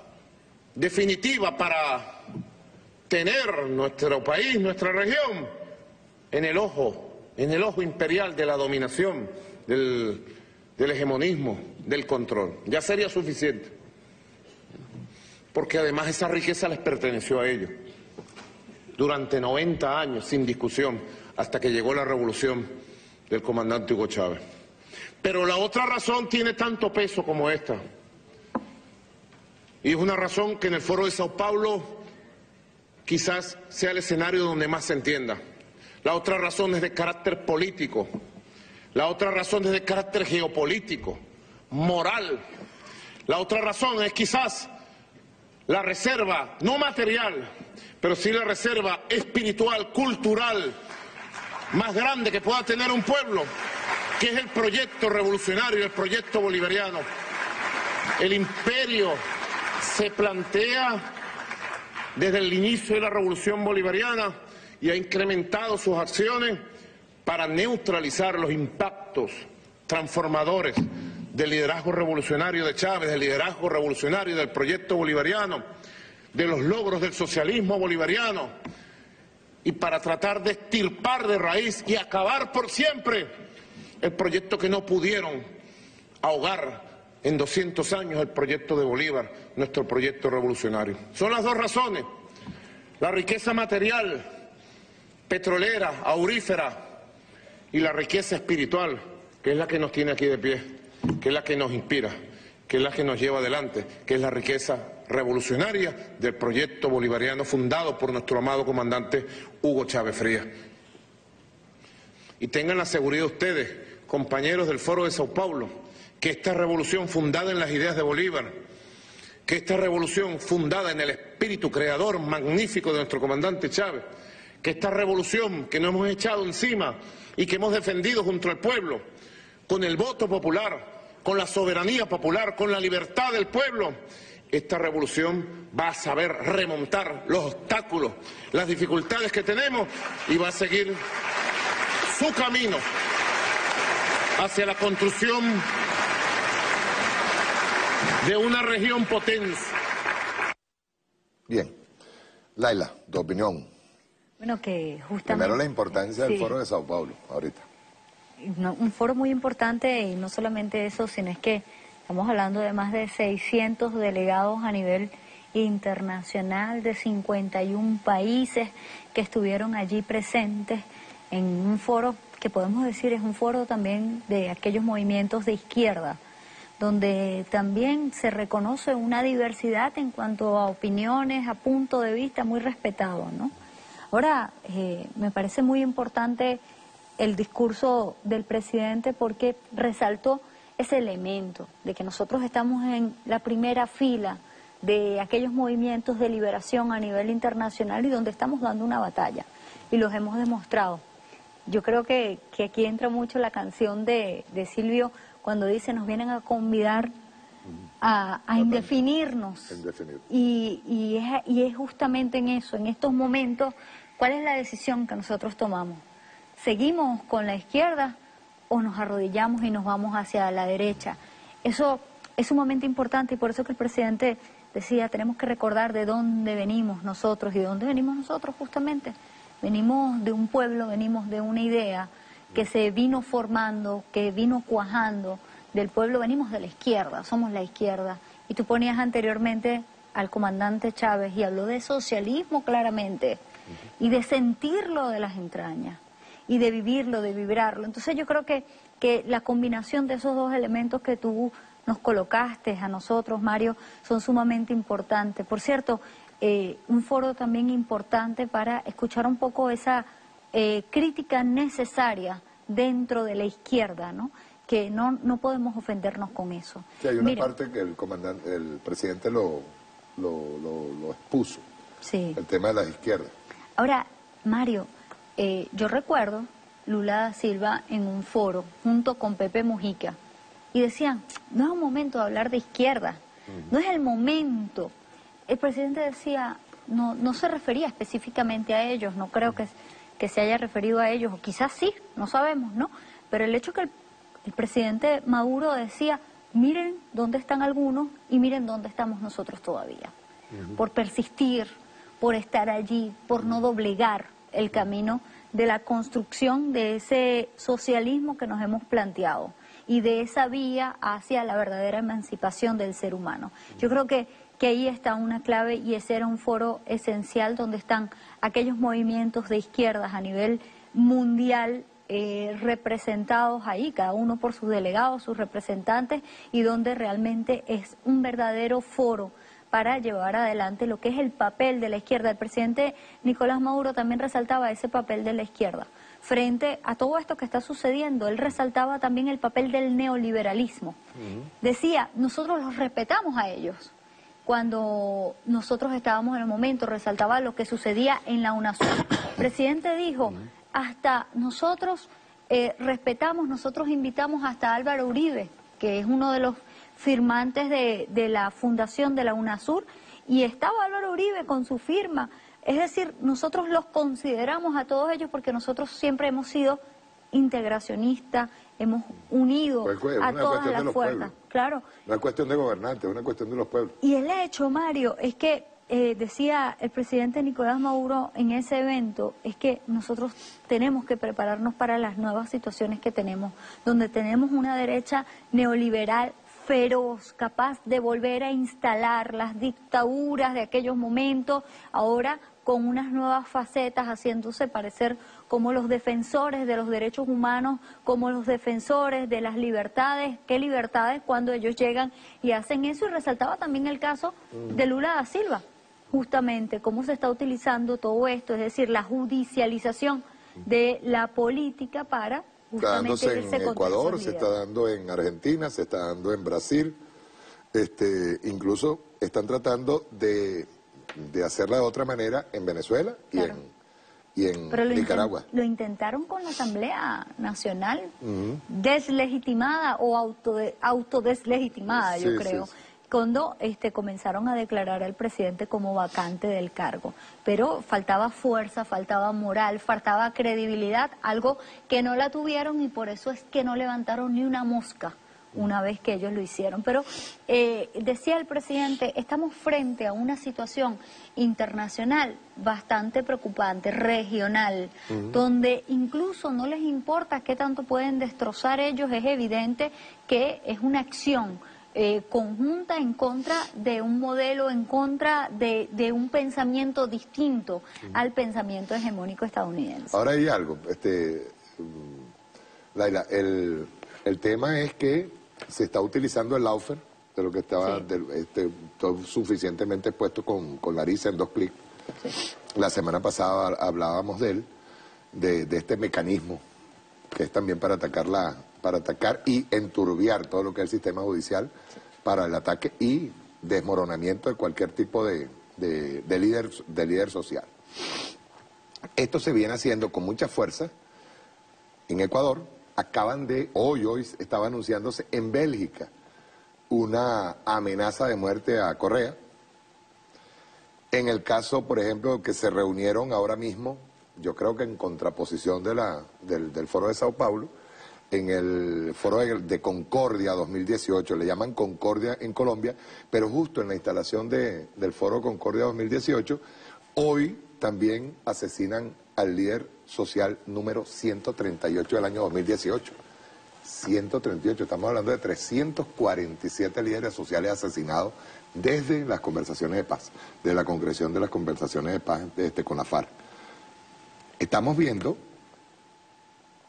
definitiva para tener nuestro país, nuestra región, en el ojo imperial de la dominación, del hegemonismo, del control. Ya sería suficiente. Porque además esa riqueza les perteneció a ellos durante 90 años sin discusión hasta que llegó la revolución del comandante Hugo Chávez. Pero la otra razón tiene tanto peso como esta. Y es una razón que en el Foro de Sao Paulo quizás sea el escenario donde más se entienda. La otra razón es de carácter político. La otra razón es de carácter geopolítico, moral. La otra razón es quizás la reserva, no material, pero sí la reserva espiritual, cultural, más grande que pueda tener un pueblo, que es el proyecto revolucionario, el proyecto bolivariano. El imperio se plantea desde el inicio de la revolución bolivariana y ha incrementado sus acciones para neutralizar los impactos transformadores del liderazgo revolucionario de Chávez, del liderazgo revolucionario del proyecto bolivariano, de los logros del socialismo bolivariano, y para tratar de extirpar de raíz y acabar por siempre el proyecto que no pudieron ahogar en 200 años, el proyecto de Bolívar, nuestro proyecto revolucionario. Son las dos razones: la riqueza material, petrolera, aurífera, y la riqueza espiritual, que es la que nos tiene aquí de pie, que es la que nos inspira, que es la que nos lleva adelante, que es la riqueza revolucionaria del proyecto bolivariano fundado por nuestro amado comandante Hugo Chávez Frías. Y tengan la seguridad ustedes, compañeros del Foro de Sao Paulo, que esta revolución fundada en las ideas de Bolívar, que esta revolución fundada en el espíritu creador magnífico de nuestro comandante Chávez, que esta revolución que nos hemos echado encima y que hemos defendido junto al pueblo, con el voto popular, con la soberanía popular, con la libertad del pueblo, esta revolución va a saber remontar los obstáculos, las dificultades que tenemos, y va a seguir su camino hacia la construcción de una región potencia. Bien. Laila, tu opinión. Bueno, que justamente... Primero la importancia del sí. Foro de Sao Paulo, ahorita. Un foro muy importante, y no solamente eso, sino es que estamos hablando de más de 600 delegados a nivel internacional de 51 países que estuvieron allí presentes en un foro que podemos decir es un foro también de aquellos movimientos de izquierda, donde también se reconoce una diversidad en cuanto a opiniones, a punto de vista muy respetado, ¿no? Ahora, me parece muy importante el discurso del presidente porque resaltó ese elemento de que nosotros estamos en la primera fila de aquellos movimientos de liberación a nivel internacional y donde estamos dando una batalla, y los hemos demostrado. Yo creo que aquí entra mucho la canción de Silvio cuando dice: nos vienen a convidar a indefinirnos. Y es justamente en eso, en estos momentos, ¿cuál es la decisión que nosotros tomamos? ¿Seguimos con la izquierda o nos arrodillamos y nos vamos hacia la derecha? Eso es sumamente importante, y por eso que el presidente decía, tenemos que recordar de dónde venimos nosotros. ¿Y de dónde venimos nosotros justamente? Venimos de un pueblo, venimos de una idea que se vino formando, que vino cuajando del pueblo, venimos de la izquierda, somos la izquierda. Y tú ponías anteriormente al comandante Chávez y habló de socialismo claramente, y de sentirlo de las entrañas, y de vivirlo, de vibrarlo. Entonces yo creo que la combinación de esos dos elementos que tú nos colocaste a nosotros, Mario, son sumamente importantes. Por cierto, un foro también importante para escuchar un poco esa crítica necesaria dentro de la izquierda, ¿no? Que no podemos ofendernos con eso. Sí, hay una parte que el presidente lo expuso, sí. El tema de las izquierdas. Ahora, Mario, yo recuerdo Lula da Silva en un foro junto con Pepe Mujica y decían, no es un momento de hablar de izquierda, no es el momento. El presidente decía, no se refería específicamente a ellos, no creo que se haya referido a ellos, o quizás sí, no sabemos, ¿no? Pero el hecho que el presidente Maduro decía, miren dónde están algunos y miren dónde estamos nosotros todavía, por persistir, por estar allí, por no doblegar el camino de la construcción de ese socialismo que nos hemos planteado y de esa vía hacia la verdadera emancipación del ser humano. Yo creo que ahí está una clave, y ese era un foro esencial donde están aquellos movimientos de izquierdas a nivel mundial representados ahí, cada uno por sus delegados, sus representantes, y donde realmente es un verdadero foro para llevar adelante lo que es el papel de la izquierda. El presidente Nicolás Maduro también resaltaba ese papel de la izquierda. Frente a todo esto que está sucediendo, él resaltaba también el papel del neoliberalismo. Decía, nosotros los respetamos a ellos. Cuando nosotros estábamos en el momento, resaltaba lo que sucedía en la UNASUR. El presidente dijo, hasta nosotros respetamos, nosotros invitamos hasta Álvaro Uribe, que es uno de los firmantes de la fundación de la UNASUR, y estaba Álvaro Uribe con su firma. Es decir, nosotros los consideramos a todos ellos porque nosotros siempre hemos sido integracionistas, hemos unido a todas las fuerzas. Claro. No es cuestión de gobernantes, es una cuestión de los pueblos. Y el hecho, Mario, es que decía el presidente Nicolás Maduro en ese evento, es que nosotros tenemos que prepararnos para las nuevas situaciones que tenemos, donde tenemos una derecha neoliberal feroz, capaz de volver a instalar las dictaduras de aquellos momentos, ahora con unas nuevas facetas, haciéndose parecer como los defensores de los derechos humanos, como los defensores de las libertades. ¿Qué libertades? Cuando ellos llegan y hacen eso. Y resaltaba también el caso de Lula da Silva, justamente cómo se está utilizando todo esto, es decir, la judicialización de la política para justamente está dándose en Ecuador, se está dando en Argentina, se está dando en Brasil, incluso están tratando de hacerla de otra manera en Venezuela y en Nicaragua. Lo intentaron con la Asamblea Nacional, deslegitimada o autodeslegitimada, yo creo. Sí. Cuando comenzaron a declarar al presidente como vacante del cargo. Pero faltaba fuerza, faltaba moral, faltaba credibilidad, algo que no la tuvieron, y por eso es que no levantaron ni una mosca una vez que ellos lo hicieron. Pero decía el presidente, estamos frente a una situación internacional bastante preocupante, regional, donde incluso no les importa qué tanto pueden destrozar ellos. Es evidente que es una acción conjunta en contra de un modelo, en contra de un pensamiento distinto al pensamiento hegemónico estadounidense. Ahora hay algo, Laila, el tema es que se está utilizando el lawfare, de lo que estaba suficientemente expuesto con Larissa en 2 clics. Sí. La semana pasada hablábamos de él, de este mecanismo que es también para atacar y enturbiar todo lo que es el sistema judicial, para el ataque y desmoronamiento de cualquier tipo de líder social. Esto se viene haciendo con mucha fuerza en Ecuador. Acaban de, hoy estaba anunciándose en Bélgica una amenaza de muerte a Correa. En el caso, por ejemplo, que se reunieron ahora mismo, yo creo que en contraposición del Foro de Sao Paulo, en el Foro de Concordia 2018, le llaman Concordia en Colombia, pero justo en la instalación del Foro Concordia 2018, hoy también asesinan al líder social número 138 del año 2018. 138, estamos hablando de 347 líderes sociales asesinados desde las conversaciones de paz, de la concreción de las conversaciones de paz con la FARC. Estamos viendo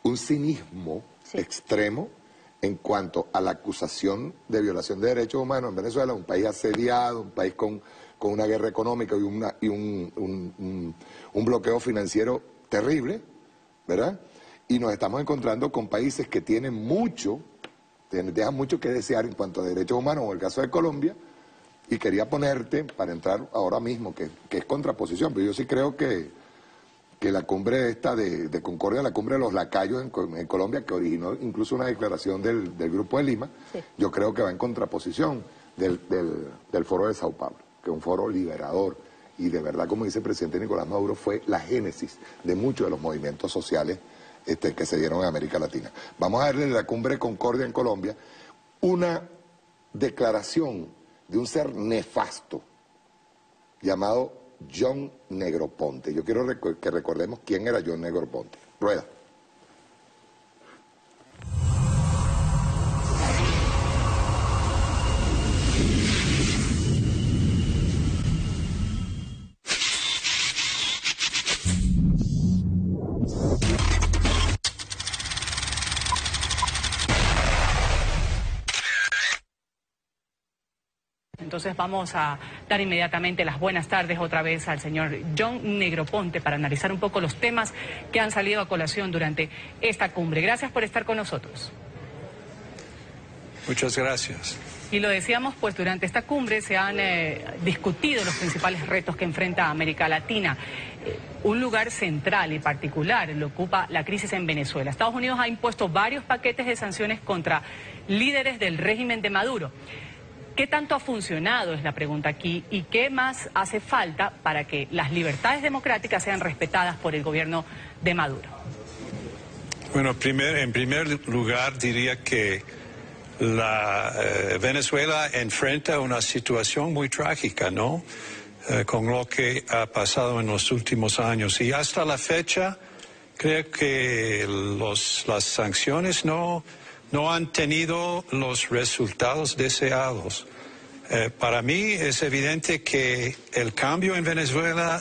un cinismo extremo en cuanto a la acusación de violación de derechos humanos en Venezuela, un país asediado, un país con una guerra económica y un bloqueo financiero terrible, ¿verdad? Y nos estamos encontrando con países que tienen dejan mucho que desear en cuanto a derechos humanos, como el caso de Colombia, y quería ponerte, para entrar ahora mismo, que es contraposición, pero yo sí creo que la cumbre esta de Concordia, la cumbre de los lacayos en Colombia, que originó incluso una declaración del Grupo de Lima, yo creo que va en contraposición del Foro de Sao Paulo, que es un foro liberador, y de verdad, como dice el presidente Nicolás Maduro, fue la génesis de muchos de los movimientos sociales que se dieron en América Latina. Vamos a verle la cumbre de Concordia en Colombia una declaración de un ser nefasto llamado John Negroponte. Yo quiero que recordemos quién era John Negroponte. Rueda. entonces vamos a dar inmediatamente las buenas tardes otra vez al señor John Negroponte para analizar un poco los temas que han salido a colación durante esta cumbre. Gracias por estar con nosotros. Muchas gracias. Y lo decíamos, pues durante esta cumbre se han discutido los principales retos que enfrenta América Latina. Un lugar central y particular lo ocupa la crisis en Venezuela. Estados Unidos ha impuesto varios paquetes de sanciones contra líderes del régimen de Maduro. ¿Qué tanto ha funcionado, es la pregunta aquí, y qué más hace falta para que las libertades democráticas sean respetadas por el gobierno de Maduro? Bueno, en primer lugar diría que Venezuela enfrenta una situación muy trágica, ¿no? Con lo que ha pasado en los últimos años. Y hasta la fecha creo que las sanciones no han tenido los resultados deseados. Para mí es evidente que el cambio en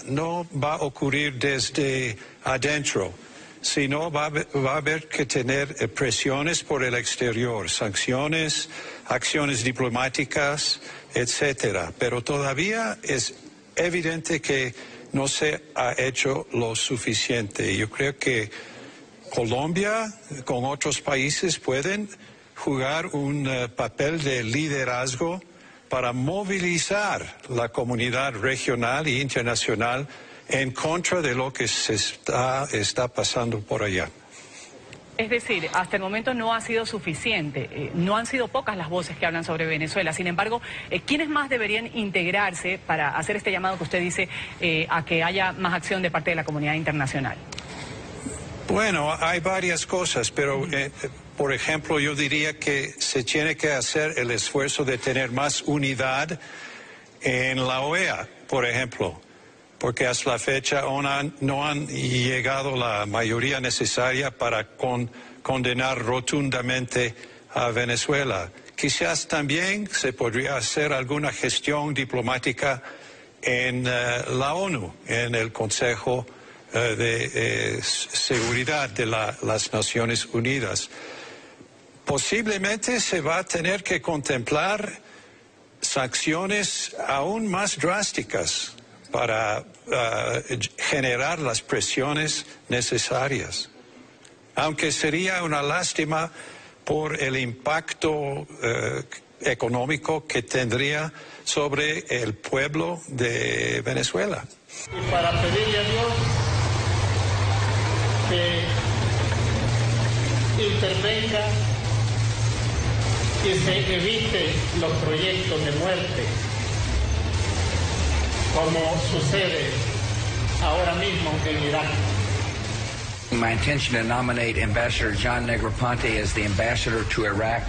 no va a ocurrir desde adentro, sino va a haber que tener presiones por el exterior, sanciones, acciones diplomáticas, etcétera. Pero todavía es evidente que no se ha hecho lo suficiente. Yo creo que Colombia con otros países pueden jugar un papel de liderazgo para movilizar la comunidad regional e internacional en contra de lo que se está pasando por allá. Es decir, hasta el momento no ha sido suficiente, no han sido pocas las voces que hablan sobre Venezuela. Sin embargo, ¿quiénes más deberían integrarse para hacer este llamado que usted dice a que haya más acción de parte de la comunidad internacional? Bueno, hay varias cosas, pero por ejemplo yo diría que se tiene que hacer el esfuerzo de tener más unidad en la OEA, por ejemplo, porque hasta la fecha no han llegado la mayoría necesaria para condenar rotundamente a Venezuela. Quizás también se podría hacer alguna gestión diplomática en la ONU, en el Consejo de Seguridad de las Naciones Unidas. Posiblemente se va a tener que contemplar sanciones aún más drásticas para generar las presiones necesarias. Aunque sería una lástima por el impacto económico que tendría sobre el pueblo de Venezuela. Y para pedirle a Dios que intervenga y se evite los proyectos de muerte, como sucede ahora mismo en Irak. My intention to nominate Ambassador John Negroponte as the ambassador to Iraq.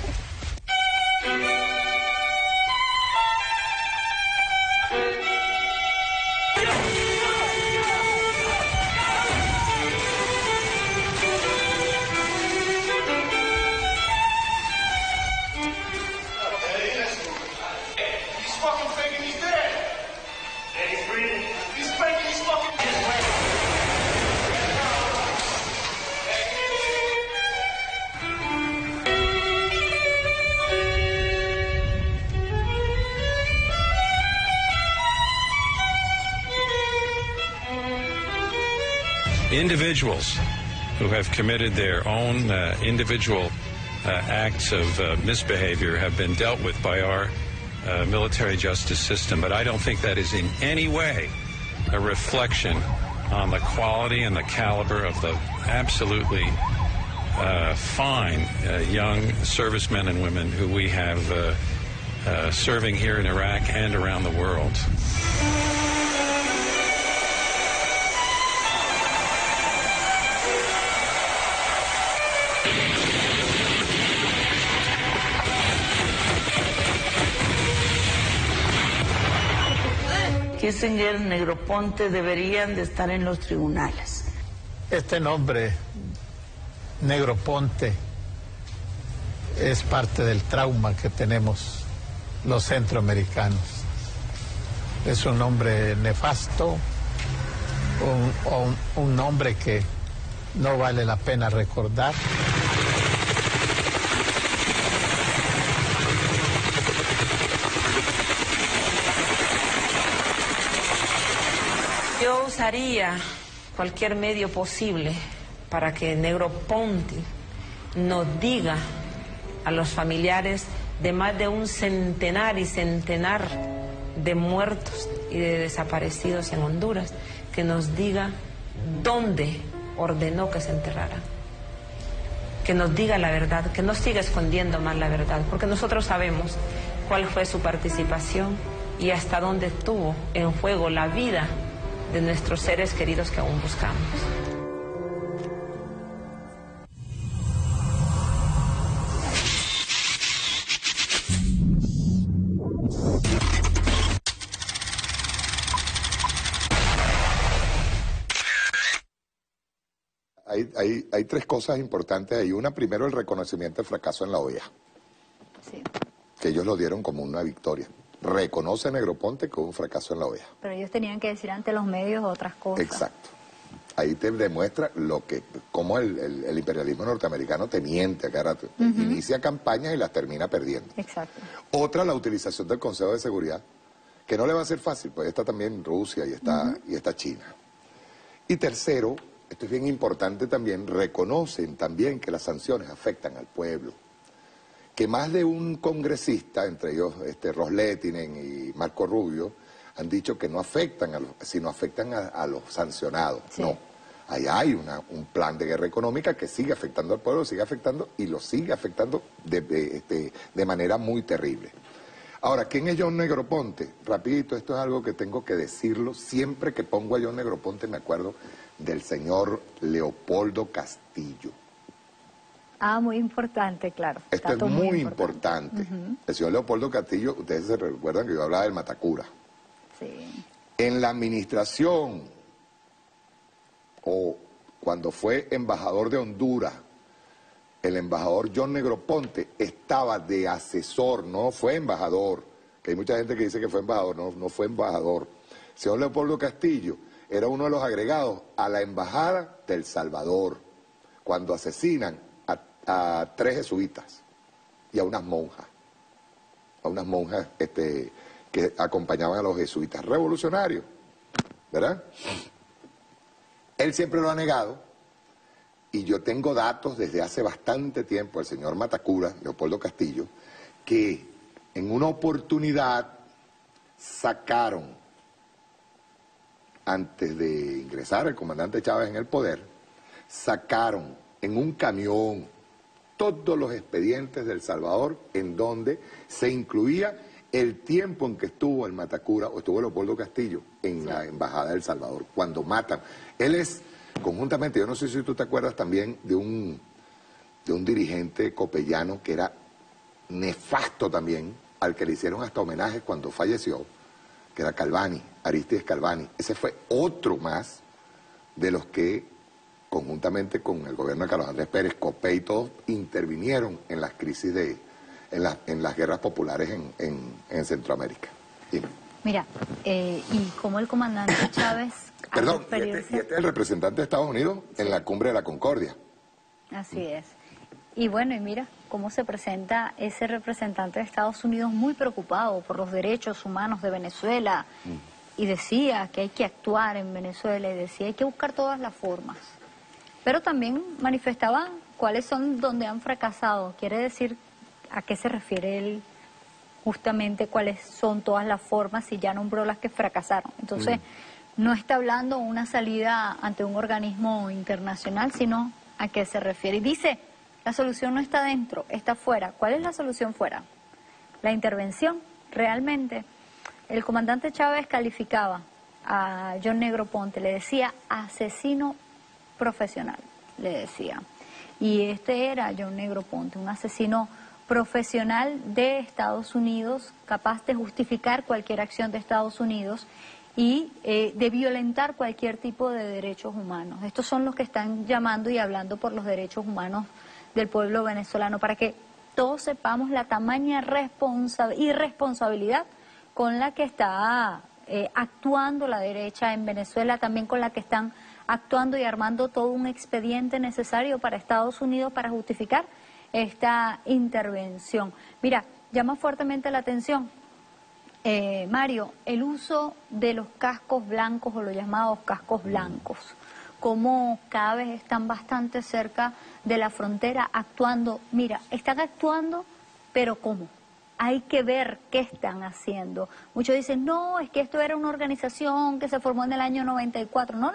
Individuals who have committed their own individual acts of misbehavior have been dealt with by our military justice system, but I don't think that is in any way a reflection on the quality and the caliber of the absolutely fine young servicemen and women who we have serving here in Iraq and around the world. Kissinger, Negroponte deberían de estar en los tribunales. Este nombre, Negroponte, es parte del trauma que tenemos los centroamericanos. Es un nombre nefasto, un nombre que no vale la pena recordar. usaría cualquier medio posible para que Negroponte nos diga a los familiares de más de un centenar y centenar de muertos y de desaparecidos en Honduras, que nos diga dónde ordenó que se enterraran. Que nos diga la verdad, que no siga escondiendo más la verdad, porque nosotros sabemos cuál fue su participación y hasta dónde estuvo en juego la vida de nuestros seres queridos que aún buscamos. Hay tres cosas importantes ahí. Una, primero, el reconocimiento del fracaso en la OEA. Sí. Que ellos lo dieron como una victoria. Reconoce Negroponte que hubo un fracaso en la OEA. Pero ellos tenían que decir ante los medios otras cosas. Exacto. Ahí te demuestra cómo el imperialismo norteamericano te miente a cada rato. Inicia campañas y las termina perdiendo. Exacto. Otra, la utilización del Consejo de Seguridad, que no le va a ser fácil, pues está también Rusia y está China. Y tercero, esto es bien importante también, reconocen también que las sanciones afectan al pueblo. Que más de un congresista, entre ellos Rosletinen y Marco Rubio, han dicho que no afectan, sino afectan a los sancionados. Sí. No, ahí hay un plan de guerra económica que sigue afectando al pueblo, lo sigue afectando y lo sigue afectando de manera muy terrible. Ahora, ¿quién es John Negroponte? Rapidito, esto es algo que tengo que decirlo. Siempre que pongo a John Negroponte me acuerdo del señor Leopoldo Castillo. Ah, muy importante, claro. Esto es muy importante. El señor Leopoldo Castillo, ustedes se recuerdan que yo hablaba del Matacura. Sí. En la administración, o cuando fue embajador de Honduras, el embajador John Negroponte estaba de asesor, no fue embajador, que hay mucha gente que dice que fue embajador, no fue embajador. El señor Leopoldo Castillo era uno de los agregados a la embajada de El Salvador, cuando asesinan a 3 jesuitas y a unas monjas que acompañaban a los jesuitas revolucionarios, ¿verdad? Él siempre lo ha negado, y yo tengo datos desde hace bastante tiempo del señor Matacura, Leopoldo Castillo, que en una oportunidad sacaron, antes de ingresar el comandante Chávez en el poder, sacaron en un camión todos los expedientes de El Salvador, en donde se incluía el tiempo en que estuvo el Matacura o estuvo Leopoldo Castillo en la embajada de El Salvador, cuando matan. Él es, conjuntamente, yo no sé si tú te acuerdas también de un dirigente copellano que era nefasto también, al que le hicieron hasta homenaje cuando falleció, que era Calvani, Aristides Calvani. Ese fue otro más de los que, conjuntamente con el gobierno de Carlos Andrés Pérez, Copey y todos, intervinieron en las crisis en las guerras populares en Centroamérica. Dime. Mira, y como el comandante Chávez... Perdón, y este es el representante de Estados Unidos en la Cumbre de la Concordia. Así es. Y bueno, y mira cómo se presenta ese representante de Estados Unidos muy preocupado por los derechos humanos de Venezuela, y decía que hay que actuar en Venezuela, y decía hay que buscar todas las formas. Pero también manifestaba cuáles son donde han fracasado. Quiere decir a qué se refiere él, justamente cuáles son todas las formas, y ya nombró las que fracasaron. Entonces, no está hablando una salida ante un organismo internacional, sino a qué se refiere. Y dice, la solución no está dentro, está fuera. ¿Cuál es la solución fuera? La intervención. Realmente, el comandante Chávez calificaba a John Negroponte, le decía asesino profesional, le decía. Y este era John Negroponte, un asesino profesional de Estados Unidos, capaz de justificar cualquier acción de Estados Unidos y de violentar cualquier tipo de derechos humanos. Estos son los que están llamando y hablando por los derechos humanos del pueblo venezolano, para que todos sepamos la tamaña irresponsabilidad con la que está actuando la derecha en Venezuela, también con la que están actuando y armando todo un expediente necesario para Estados Unidos para justificar esta intervención. Mira, llama fuertemente la atención Mario, el uso de los cascos blancos o los llamados cascos blancos, como cada vez están bastante cerca de la frontera actuando. Mira, están actuando, pero ¿cómo? Hay que ver qué están haciendo. Muchos dicen, no, es que esto era una organización que se formó en el año 94. No.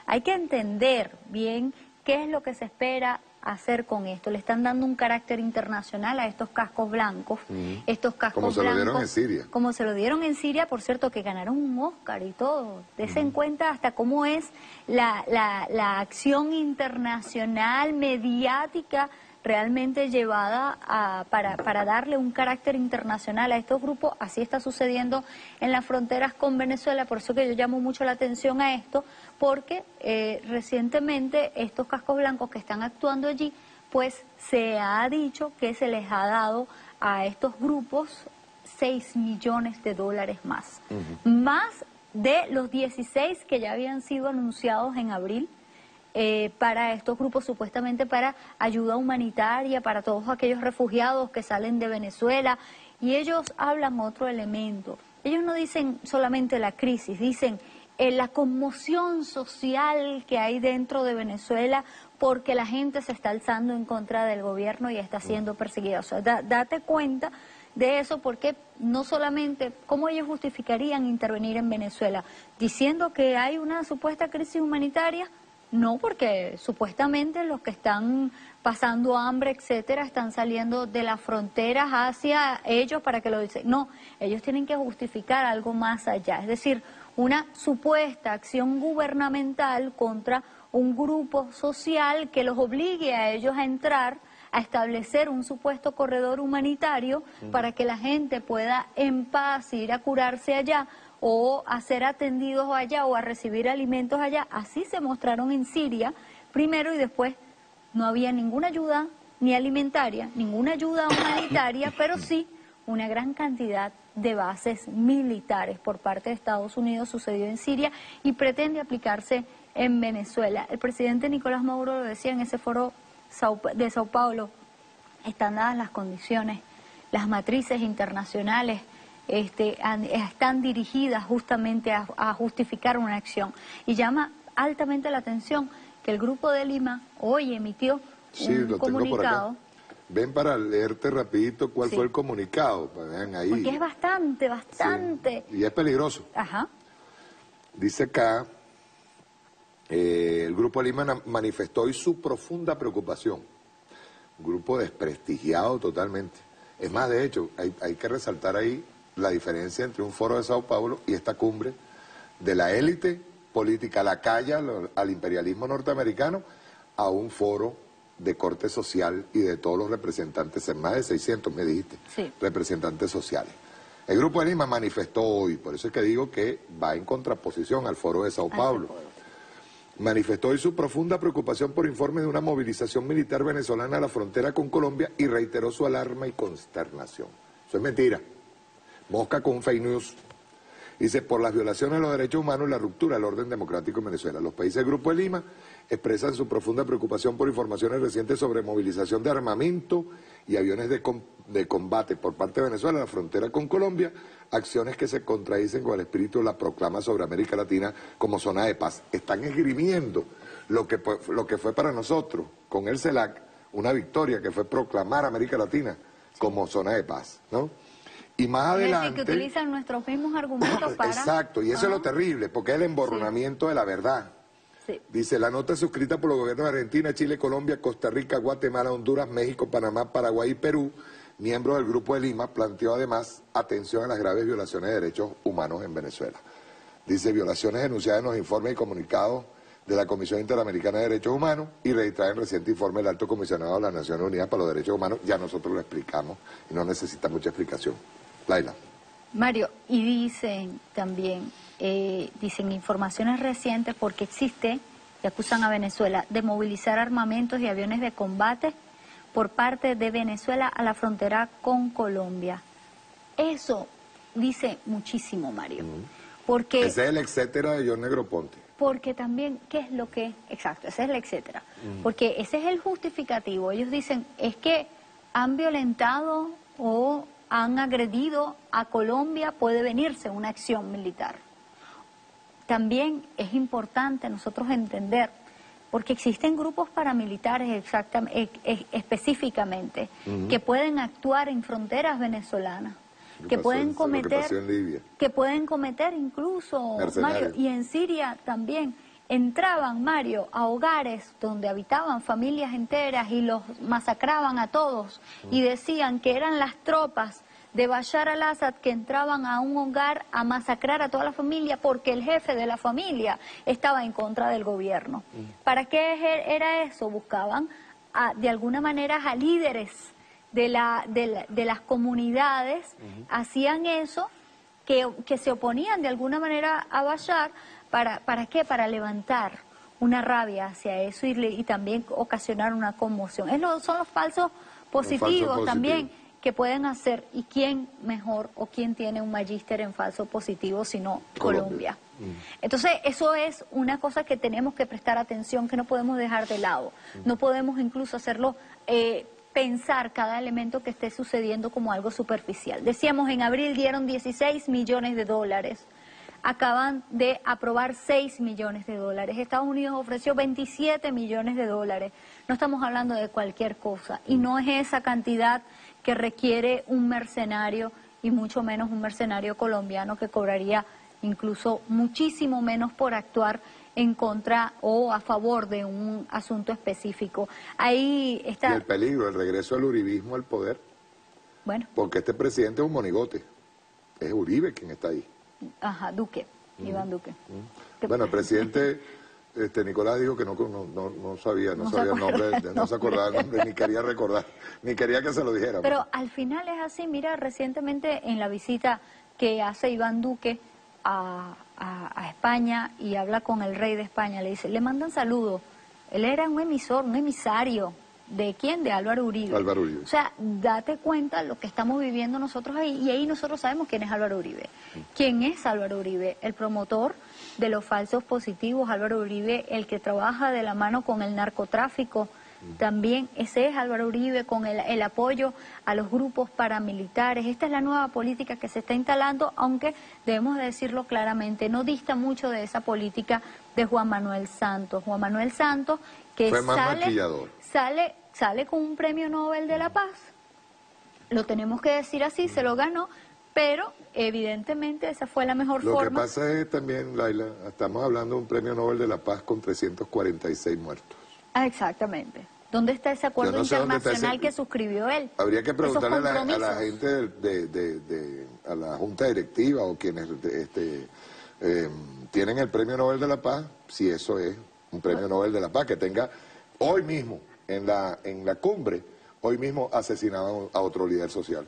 Hay que entender bien qué es lo que se espera hacer con esto. Le están dando un carácter internacional a estos cascos blancos. Estos cascos como se blancos, lo dieron en Siria. Como se lo dieron en Siria, por cierto, que ganaron un Oscar y todo. Dese en cuenta hasta cómo es la acción internacional, mediática, realmente llevada para darle un carácter internacional a estos grupos. Así está sucediendo en las fronteras con Venezuela, por eso que yo llamo mucho la atención a esto, porque recientemente estos cascos blancos que están actuando allí, pues se ha dicho que se les ha dado a estos grupos $6 millones más, más de los 16 que ya habían sido anunciados en abril, para estos grupos, supuestamente para ayuda humanitaria, para todos aquellos refugiados que salen de Venezuela. Y ellos hablan otro elemento. Ellos no dicen solamente la crisis, dicen la conmoción social que hay dentro de Venezuela porque la gente se está alzando en contra del gobierno y está siendo perseguida. O sea, date cuenta de eso, porque no solamente, ¿cómo ellos justificarían intervenir en Venezuela? Diciendo que hay una supuesta crisis humanitaria. No, porque supuestamente los que están pasando hambre, etcétera, están saliendo de las fronteras hacia ellos para que lo dicen. No, ellos tienen que justificar algo más allá, es decir, una supuesta acción gubernamental contra un grupo social que los obligue a ellos a entrar, a establecer un supuesto corredor humanitario para que la gente pueda en paz ir a curarse allá, o a ser atendidos allá o a recibir alimentos allá. Así se mostraron en Siria primero, y después no había ninguna ayuda ni alimentaria, ninguna ayuda humanitaria, pero sí una gran cantidad de bases militares por parte de Estados Unidos. Sucedió en Siria y pretende aplicarse en Venezuela. El presidente Nicolás Maduro lo decía en ese foro de Sao Paulo: están dadas las condiciones, las matrices internacionales están dirigidas justamente a justificar una acción. Y llama altamente la atención que el Grupo de Lima hoy emitió un comunicado. Ven para leerte rapidito cuál fue el comunicado, para vean ahí. Porque es bastante. Sí. Y es peligroso. Ajá. Dice acá, el Grupo de Lima manifestó hoy su profunda preocupación. Un grupo desprestigiado totalmente. Es más, de hecho, hay que resaltar ahí la diferencia entre un foro de Sao Paulo y esta cumbre de la élite política, la calle al imperialismo norteamericano, a un foro de corte social y de todos los representantes, en más de 600 me dijiste, representantes sociales. El Grupo de Lima manifestó hoy, por eso es que digo que va en contraposición al foro de Sao Paulo, manifestó hoy su profunda preocupación por informes de una movilización militar venezolana a la frontera con Colombia y reiteró su alarma y consternación. Eso es mentira. Mosca con fake news. Dice, por las violaciones de los derechos humanos y la ruptura del orden democrático en Venezuela. Los países del Grupo de Lima expresan su profunda preocupación por informaciones recientes sobre movilización de armamento y aviones de combate por parte de Venezuela a la frontera con Colombia, acciones que se contradicen con el espíritu de la proclama sobre América Latina como zona de paz. Están esgrimiendo lo que fue para nosotros, con el CELAC, una victoria que fue proclamar América Latina como zona de paz, ¿no? Y más adelante... Es decir, que utilizan nuestros mismos argumentos para... Exacto, y eso es lo terrible, porque es el emborronamiento de la verdad. Dice, la nota suscrita por los gobiernos de Argentina, Chile, Colombia, Costa Rica, Guatemala, Honduras, México, Panamá, Paraguay y Perú, miembros del Grupo de Lima, planteó además atención a las graves violaciones de derechos humanos en Venezuela. Dice, violaciones denunciadas en los informes y comunicados de la Comisión Interamericana de Derechos Humanos y registrada en reciente informe del Alto Comisionado de las Naciones Unidas para los Derechos Humanos. Ya nosotros lo explicamos y no necesita mucha explicación. Laila. Mario, y dicen también, dicen informaciones recientes porque existe, y acusan a Venezuela, de movilizar armamentos y aviones de combate por parte de Venezuela a la frontera con Colombia. Eso dice muchísimo, Mario. Porque ese es el etcétera de John Negroponte. Porque también, ¿qué es lo que? Exacto, ese es el etcétera. Porque ese es el justificativo. Ellos dicen, es que han violentado o han agredido a Colombia, puede venirse una acción militar. También es importante nosotros entender, porque existen grupos paramilitares específicamente, que pueden actuar en fronteras venezolanas, que pueden cometer incluso, Mario, y en Siria también, entraban, Mario, a hogares donde habitaban familias enteras y los masacraban a todos, y decían que eran las tropas de Bashar al-Assad que entraban a un hogar a masacrar a toda la familia porque el jefe de la familia estaba en contra del gobierno. ¿Para qué era eso? Buscaban de alguna manera a líderes de las comunidades, hacían eso, que se oponían de alguna manera a Bashar. ¿Para qué? Para levantar una rabia hacia eso y también ocasionar una conmoción. Son los falsos positivos también que pueden hacer, y quién mejor o quién tiene un magíster en falso positivo sino Colombia. Entonces eso es una cosa que tenemos que prestar atención, que no podemos dejar de lado, no podemos incluso hacerlo, pensar cada elemento que esté sucediendo como algo superficial. Decíamos, en abril dieron 16 millones de dólares, acaban de aprobar 6 millones de dólares, Estados Unidos ofreció 27 millones de dólares, no estamos hablando de cualquier cosa, y no es esa cantidad que requiere un mercenario, y mucho menos un mercenario colombiano que cobraría incluso muchísimo menos por actuar en contra o a favor de un asunto específico. Ahí está... Y el peligro, el regreso del uribismo al poder. Bueno. Porque este presidente es un monigote, es Uribe quien está ahí. Ajá, Duque, Iván Duque. Bueno, el presidente Nicolás dijo que no sabía el nombre, no se acordaba el nombre, ni quería recordar, ni quería que se lo dijera. Pero al final es así. Mira, recientemente en la visita que hace Iván Duque a España y habla con el rey de España, le mandan saludos. Él era un emisor, un emisario. ¿De quién? De Álvaro Uribe. Álvaro Uribe. O sea, date cuenta lo que estamos viviendo nosotros ahí, y ahí nosotros sabemos quién es Álvaro Uribe. ¿Quién es Álvaro Uribe? El promotor de los falsos positivos, Álvaro Uribe, el que trabaja de la mano con el narcotráfico, también ese es Álvaro Uribe, con el apoyo a los grupos paramilitares. Esta es la nueva política que se está instalando, aunque debemos de decirlo claramente, no dista mucho de esa política de Juan Manuel Santos. Juan Manuel Santos, que fue más maquillador. Sale con un premio Nobel de la Paz, lo tenemos que decir así, se lo ganó, pero evidentemente esa fue la mejor forma. Lo que pasa es también, Laila, estamos hablando de un premio Nobel de la Paz con 346 muertos. Ah, exactamente. ¿Dónde está ese acuerdo internacional que suscribió él? Habría que preguntarle a la gente a la Junta Directiva o quienes tienen el premio Nobel de la Paz, si eso es un premio Nobel de la Paz, que tenga hoy mismo, en la cumbre, hoy mismo asesinaban a otro líder social.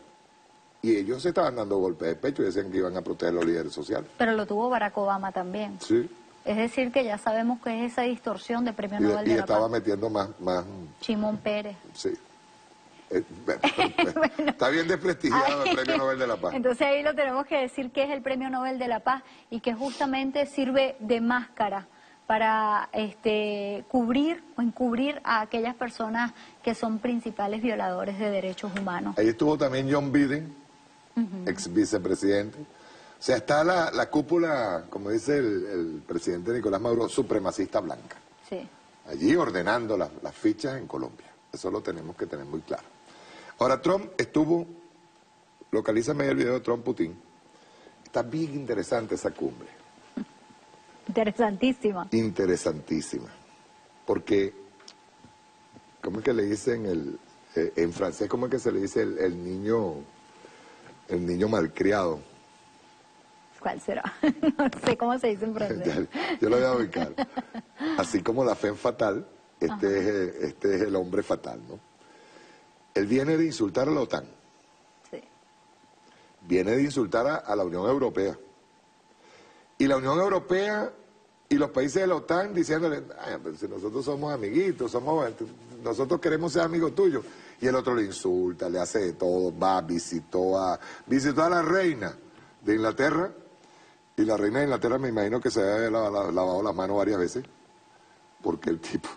Y ellos se estaban dando golpes de pecho y decían que iban a proteger a los líderes sociales. Pero lo tuvo Barack Obama también. Sí. Es decir, que ya sabemos que es esa distorsión de premio Nobel de la Paz. Y estaba metiendo más... Shimon Peres. Sí. Bueno, está bien desprestigiado el premio Nobel de la Paz. Entonces ahí lo tenemos que decir que es el premio Nobel de la Paz y que justamente sirve de máscara para cubrir o encubrir a aquellas personas que son principales violadores de derechos humanos. Ahí estuvo también John Biden, ex vicepresidente. O sea, está la cúpula, como dice el presidente Nicolás Maduro, supremacista blanca. Sí. Allí ordenando las fichas en Colombia. Eso lo tenemos que tener muy claro. Ahora, Trump estuvo, localízame el video de Trump-Putin. Está bien interesante esa cumbre. Interesantísima. Interesantísima. Porque, ¿cómo es que le dicen en francés, cómo es que se le dice el niño malcriado? ¿Cuál será? No sé cómo se dice en francés. Yo lo voy a ubicar. Así como la femme fatal, este es el hombre fatal, ¿no? Él viene de insultar a la OTAN. Sí. Viene de insultar a la Unión Europea. Y la Unión Europea y los países de la OTAN diciéndole, pero si nosotros somos amiguitos, nosotros queremos ser amigos tuyos. Y el otro le insulta, le hace de todo, visitó a la reina de Inglaterra, y la reina de Inglaterra me imagino que se había lavado las manos varias veces, porque el tipo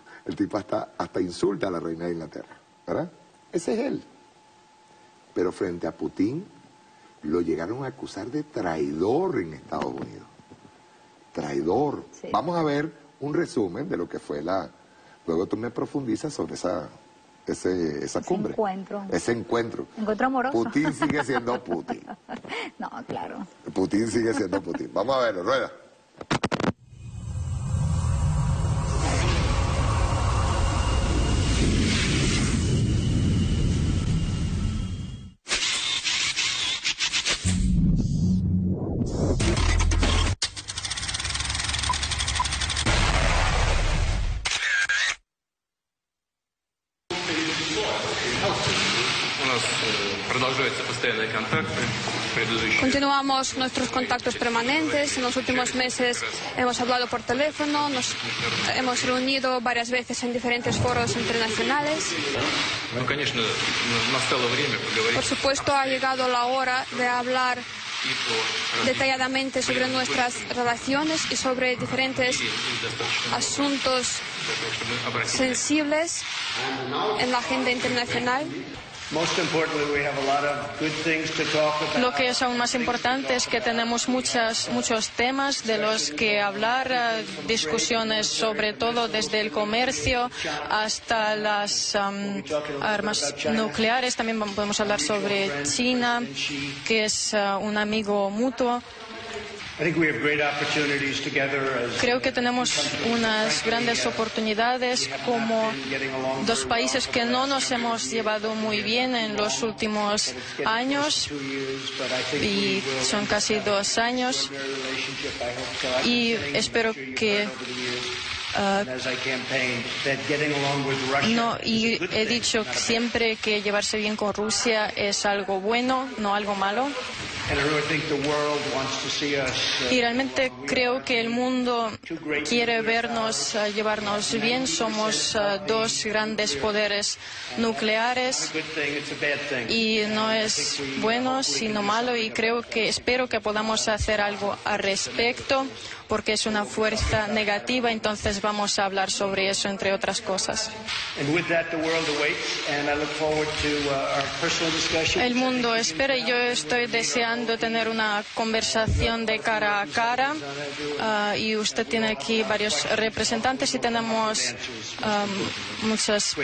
hasta insulta a la reina de Inglaterra, ¿verdad? Ese es él. Pero frente a Putin, lo llegaron a acusar de traidor en Estados Unidos. Traidor. Sí. Vamos a ver un resumen de lo que fue Luego tú me profundizas sobre esa cumbre. Ese encuentro. Encuentro amoroso. Putin sigue siendo Putin. No, claro. Putin sigue siendo Putin. Vamos a verlo, rueda. Continuamos nuestros contactos permanentes. En los últimos meses hemos hablado por teléfono, nos hemos reunido varias veces en diferentes foros internacionales. Por supuesto, ha llegado la hora de hablar detalladamente sobre nuestras relaciones y sobre diferentes asuntos sensibles en la agenda internacional. Lo que es aún más importante es que tenemos muchos temas de los que hablar, discusiones sobre todo desde el comercio hasta las armas nucleares. También podemos hablar sobre China, que es un amigo mutuo. Creo que tenemos unas grandes oportunidades como dos países que no nos hemos llevado muy bien en los últimos años, y son casi 2 años, y espero que y he dicho siempre que llevarse bien con Rusia es algo bueno, no algo malo. Y realmente creo que el mundo quiere vernos llevarnos bien. Somos dos grandes poderes nucleares y no es bueno sino malo, y espero que podamos hacer algo al respecto, porque es una fuerza negativa. Entonces vamos a hablar sobre eso, entre otras cosas. El mundo espera, y yo estoy deseando tener una conversación de cara a cara, y usted tiene aquí varios representantes y tenemos muchas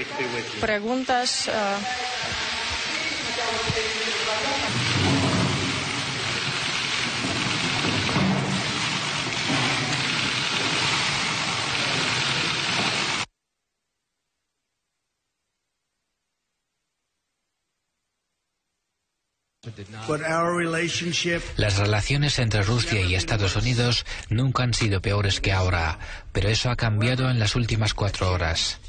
preguntas. Las relaciones entre Rusia y Estados Unidos nunca han sido peores que ahora, pero eso ha cambiado en las últimas 4 horas.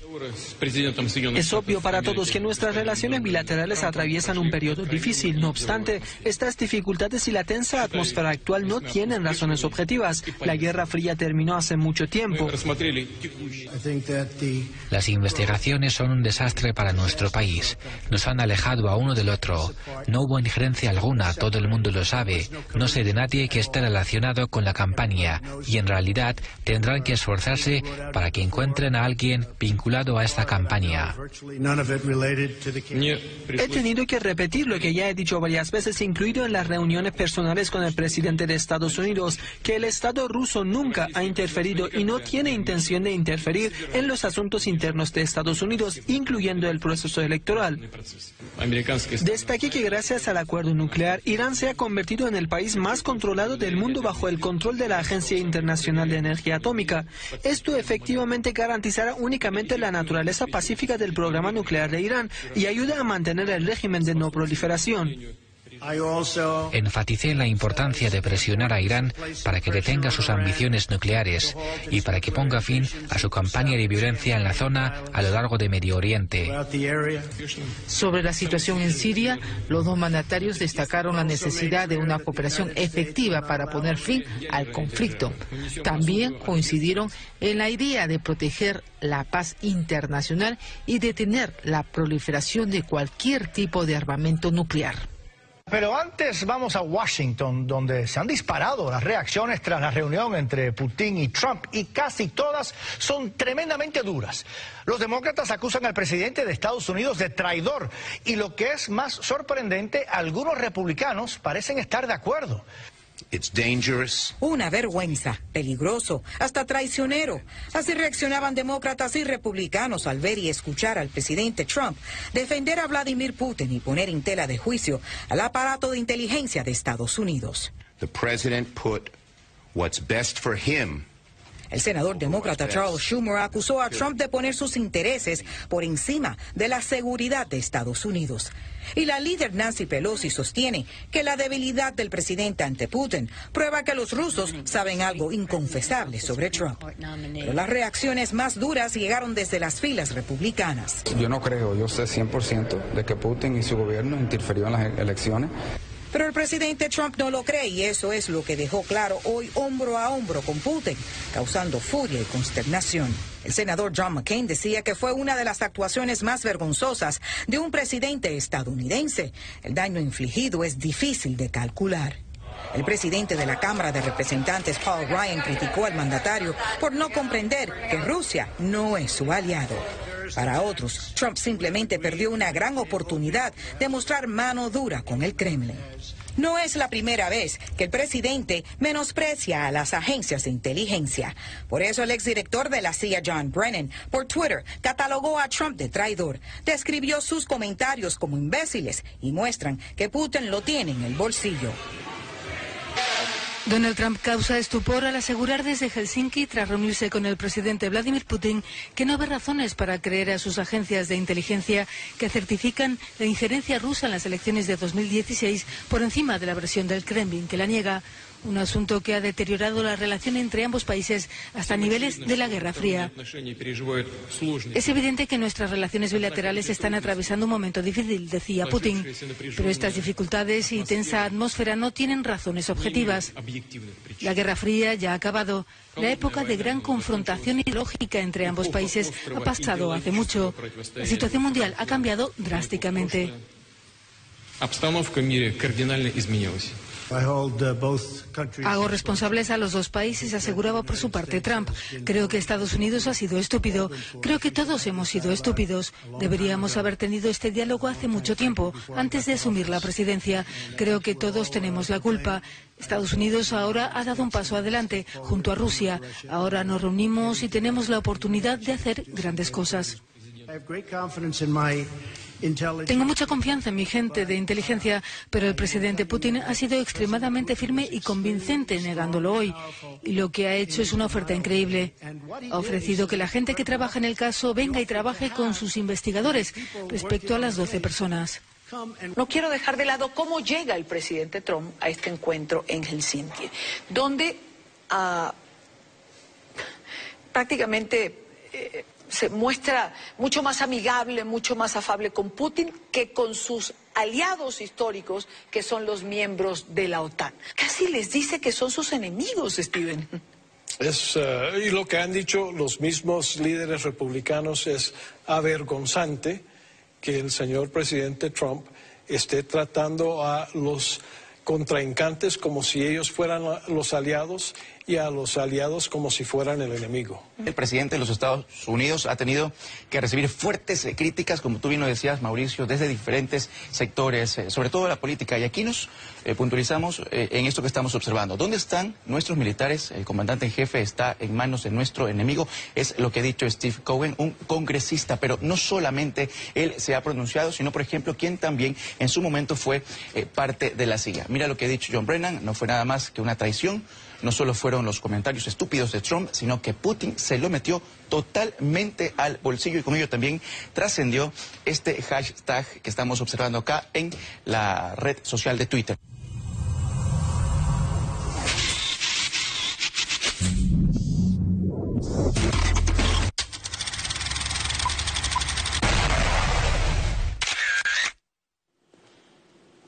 Es obvio para todos que nuestras relaciones bilaterales atraviesan un periodo difícil. No obstante, estas dificultades y la tensa atmósfera actual no tienen razones objetivas. La Guerra Fría terminó hace mucho tiempo. Las investigaciones son un desastre para nuestro país. Nos han alejado a uno del otro. No hubo injerencia alguna, todo el mundo lo sabe. No sé de nadie que esté relacionado con la campaña, y en realidad tendrán que esforzarse para que encuentren a alguien vinculado a esta campaña. He tenido que repetir lo que ya he dicho varias veces, incluido en las reuniones personales con el presidente de Estados Unidos, que el Estado ruso nunca ha interferido y no tiene intención de interferir en los asuntos internos de Estados Unidos, incluyendo el proceso electoral. Destaqué que gracias al acuerdo nuclear, Irán se ha convertido en el país más controlado del mundo bajo el control de la Agencia Internacional de Energía Atómica. Esto efectivamente garantizará únicamente la naturaleza pacífica del programa nuclear de Irán y ayuda a mantener el régimen de no proliferación. Enfaticé la importancia de presionar a Irán para que detenga sus ambiciones nucleares y para que ponga fin a su campaña de violencia en la zona a lo largo de Medio Oriente. Sobre la situación en Siria, los dos mandatarios destacaron la necesidad de una cooperación efectiva para poner fin al conflicto. También coincidieron en la idea de proteger la paz internacional y detener la proliferación de cualquier tipo de armamento nuclear. Pero antes vamos a Washington, donde se han disparado las reacciones tras la reunión entre Putin y Trump, y casi todas son tremendamente duras. Los demócratas acusan al presidente de Estados Unidos de traidor, y lo que es más sorprendente, algunos republicanos parecen estar de acuerdo. It's dangerous. Una vergüenza, peligroso, hasta traicionero. Así reaccionaban demócratas y republicanos al ver y escuchar al presidente Trump defender a Vladimir Putin y poner en tela de juicio al aparato de inteligencia de Estados Unidos. The president put what's best for him. El senador demócrata Charles Schumer acusó a Trump de poner sus intereses por encima de la seguridad de Estados Unidos. Y la líder Nancy Pelosi sostiene que la debilidad del presidente ante Putin prueba que los rusos saben algo inconfesable sobre Trump. Pero las reacciones más duras llegaron desde las filas republicanas. Yo no creo, yo sé 100% de que Putin y su gobierno interfirió en las elecciones. Pero el presidente Trump no lo cree, y eso es lo que dejó claro hoy hombro a hombro con Putin, causando furia y consternación. El senador John McCain decía que fue una de las actuaciones más vergonzosas de un presidente estadounidense. El daño infligido es difícil de calcular. El presidente de la Cámara de Representantes, Paul Ryan, criticó al mandatario por no comprender que Rusia no es su aliado. Para otros, Trump simplemente perdió una gran oportunidad de mostrar mano dura con el Kremlin. No es la primera vez que el presidente menosprecia a las agencias de inteligencia. Por eso el exdirector de la CIA, John Brennan, por Twitter catalogó a Trump de traidor, describió sus comentarios como imbéciles y muestran que Putin lo tiene en el bolsillo. Donald Trump causa estupor al asegurar desde Helsinki, tras reunirse con el presidente Vladimir Putin, que no ve razones para creer a sus agencias de inteligencia que certifican la injerencia rusa en las elecciones de 2016 por encima de la versión del Kremlin, que la niega. Un asunto que ha deteriorado la relación entre ambos países hasta niveles de la Guerra Fría. Es evidente que nuestras relaciones bilaterales están atravesando un momento difícil, decía Putin, pero estas dificultades y tensa atmósfera no tienen razones objetivas. La Guerra Fría ya ha acabado. La época de gran confrontación ideológica entre ambos países ha pasado hace mucho. La situación mundial ha cambiado drásticamente. Hago responsables a los dos países, aseguraba por su parte Trump. Creo que Estados Unidos ha sido estúpido. Creo que todos hemos sido estúpidos. Deberíamos haber tenido este diálogo hace mucho tiempo, antes de asumir la presidencia. Creo que todos tenemos la culpa. Estados Unidos ahora ha dado un paso adelante junto a Rusia. Ahora nos reunimos y tenemos la oportunidad de hacer grandes cosas. Tengo mucha confianza en mi gente de inteligencia, pero el presidente Putin ha sido extremadamente firme y convincente negándolo hoy. Y lo que ha hecho es una oferta increíble. Ha ofrecido que la gente que trabaja en el caso venga y trabaje con sus investigadores respecto a las 12 personas. No quiero dejar de lado cómo llega el presidente Trump a este encuentro en Helsinki, donde prácticamente se muestra mucho más amigable, mucho más afable con Putin que con sus aliados históricos, que son los miembros de la OTAN. Casi les dice que son sus enemigos, Steven. Y lo que han dicho los mismos líderes republicanos es avergonzante que el señor presidente Trump esté tratando a los contrincantes como si ellos fueran los aliados y a los aliados como si fueran el enemigo. El presidente de los Estados Unidos ha tenido que recibir fuertes críticas, como tú bien lo decías, Mauricio, desde diferentes sectores, sobre todo de la política. Y aquí nos puntualizamos en esto que estamos observando. ¿Dónde están nuestros militares? El comandante en jefe está en manos de nuestro enemigo. Es lo que ha dicho Steve Cohen, un congresista. Pero no solamente él se ha pronunciado, sino, por ejemplo, quien también en su momento fue parte de la CIA. Mira lo que ha dicho John Brennan, no fue nada más que una traición. No solo fueron los comentarios estúpidos de Trump, sino que Putin se lo metió totalmente al bolsillo, y con ello también trascendió este hashtag que estamos observando acá en la red social de Twitter.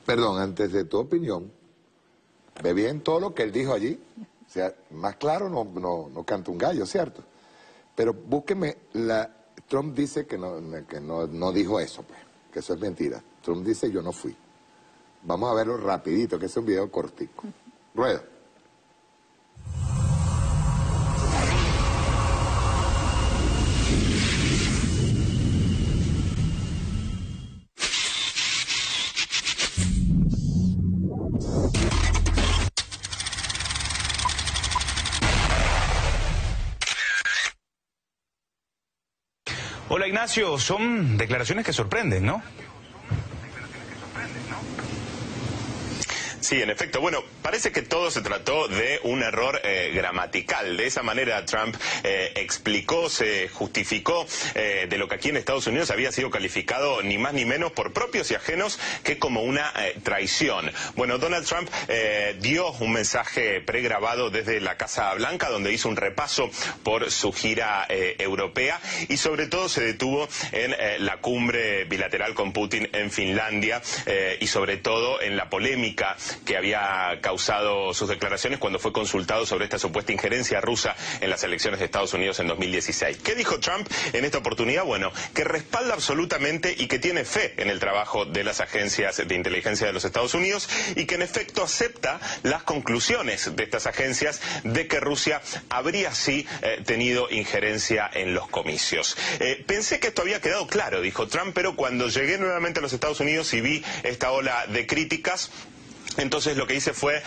Perdón, antes de tu opinión, ve bien todo lo que él dijo allí. O sea, más claro no canta un gallo, ¿cierto? Pero búsqueme, Trump dice que no dijo eso, pues, que eso es mentira. Trump dice yo no fui. Vamos a verlo rapidito, que es un video cortico. Rueda. Hola Ignacio, son declaraciones que sorprenden, ¿no? Sí, en efecto. Bueno, parece que todo se trató de un error gramatical. De esa manera Trump explicó, se justificó de lo que aquí en Estados Unidos había sido calificado ni más ni menos por propios y ajenos que como una traición. Bueno, Donald Trump dio un mensaje pregrabado desde la Casa Blanca donde hizo un repaso por su gira europea y sobre todo se detuvo en la cumbre bilateral con Putin en Finlandia y sobre todo en la polémica que había causado sus declaraciones cuando fue consultado sobre esta supuesta injerencia rusa en las elecciones de Estados Unidos en 2016. ¿Qué dijo Trump en esta oportunidad? Bueno, que respalda absolutamente y que tiene fe en el trabajo de las agencias de inteligencia de los Estados Unidos y que en efecto acepta las conclusiones de estas agencias de que Rusia habría sí tenido injerencia en los comicios. Pensé que esto había quedado claro, dijo Trump, pero cuando llegué nuevamente a los Estados Unidos y vi esta ola de críticas, entonces lo que hice fue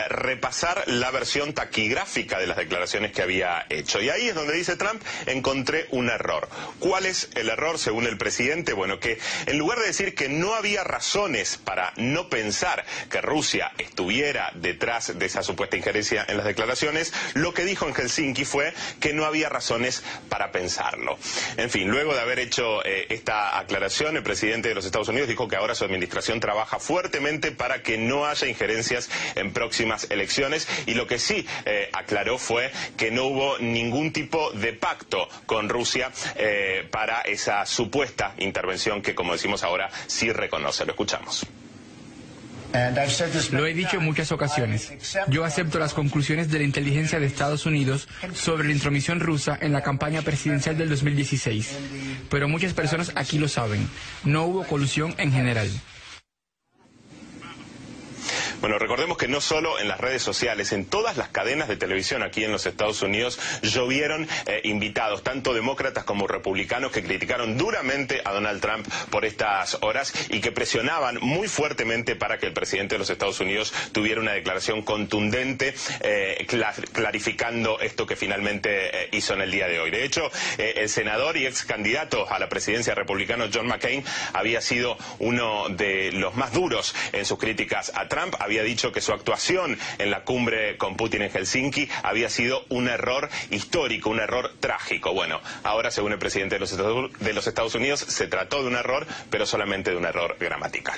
repasar la versión taquigráfica de las declaraciones que había hecho. Y ahí es donde dice Trump, encontré un error. ¿Cuál es el error según el presidente? Bueno, que en lugar de decir que no había razones para no pensar que Rusia estuviera detrás de esa supuesta injerencia en las declaraciones, lo que dijo en Helsinki fue que no había razones para pensarlo. En fin, luego de haber hecho esta aclaración, el presidente de los Estados Unidos dijo que ahora su administración trabaja fuertemente para que no haya injerencias en próximas elecciones y lo que sí aclaró fue que no hubo ningún tipo de pacto con Rusia para esa supuesta intervención que, como decimos ahora, sí reconoce. Lo escuchamos. Lo he dicho en muchas ocasiones. Yo acepto las conclusiones de la inteligencia de Estados Unidos sobre la intromisión rusa en la campaña presidencial del 2016. Pero muchas personas aquí lo saben. No hubo colusión en general. Bueno, recordemos que no solo en las redes sociales, en todas las cadenas de televisión aquí en los Estados Unidos llovieron invitados, tanto demócratas como republicanos, que criticaron duramente a Donald Trump por estas horas y que presionaban muy fuertemente para que el presidente de los Estados Unidos tuviera una declaración contundente, clarificando esto que finalmente hizo en el día de hoy. De hecho, el senador y ex candidato a la presidencia republicano John McCain había sido uno de los más duros en sus críticas a Trump. Había dicho que su actuación en la cumbre con Putin en Helsinki había sido un error histórico, un error trágico. Bueno, ahora según el presidente de los Estados Unidos se trató de un error, pero solamente de un error gramatical.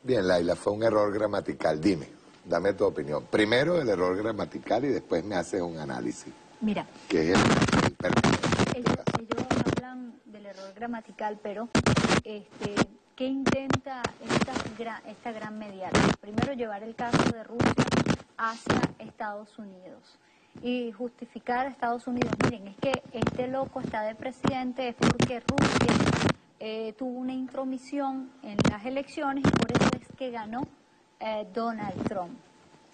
Bien, Laila, fue un error gramatical. Dame tu opinión. Primero el error gramatical y después me haces un análisis. Mira, Que es ellos hablan del error gramatical, pero ¿qué intenta esta gran mediática? Primero llevar el caso de Rusia hacia Estados Unidos y justificar a Estados Unidos. Miren, es que este loco está de presidente es porque Rusia tuvo una intromisión en las elecciones y por eso es que ganó Donald Trump.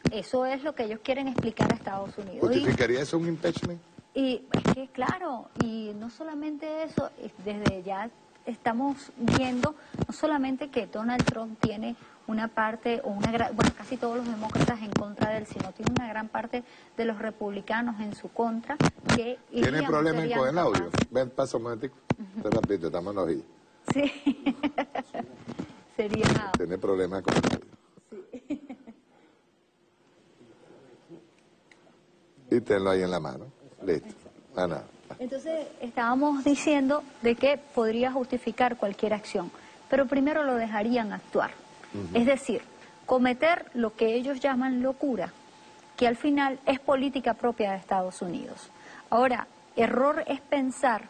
Eso es lo que ellos quieren explicar a Estados Unidos. ¿Justificaría eso un impeachment? Y es que claro, y no solamente eso, desde ya estamos viendo no solamente que Donald Trump tiene una parte, o bueno, casi todos los demócratas en contra de él, sino tiene una gran parte de los republicanos en su contra. Que ¿Tiene problemas con el audio? Ven, pasa un momentico. Te repito, estamos en los oídos. Sí. Sería... Tiene problemas con el audio. Y tenlo ahí en la mano. Listo. Nada. Entonces, estábamos diciendo de que podría justificar cualquier acción, pero primero lo dejarían actuar. Es decir, cometer lo que ellos llaman locura, que al final es política propia de Estados Unidos. Ahora, error es pensar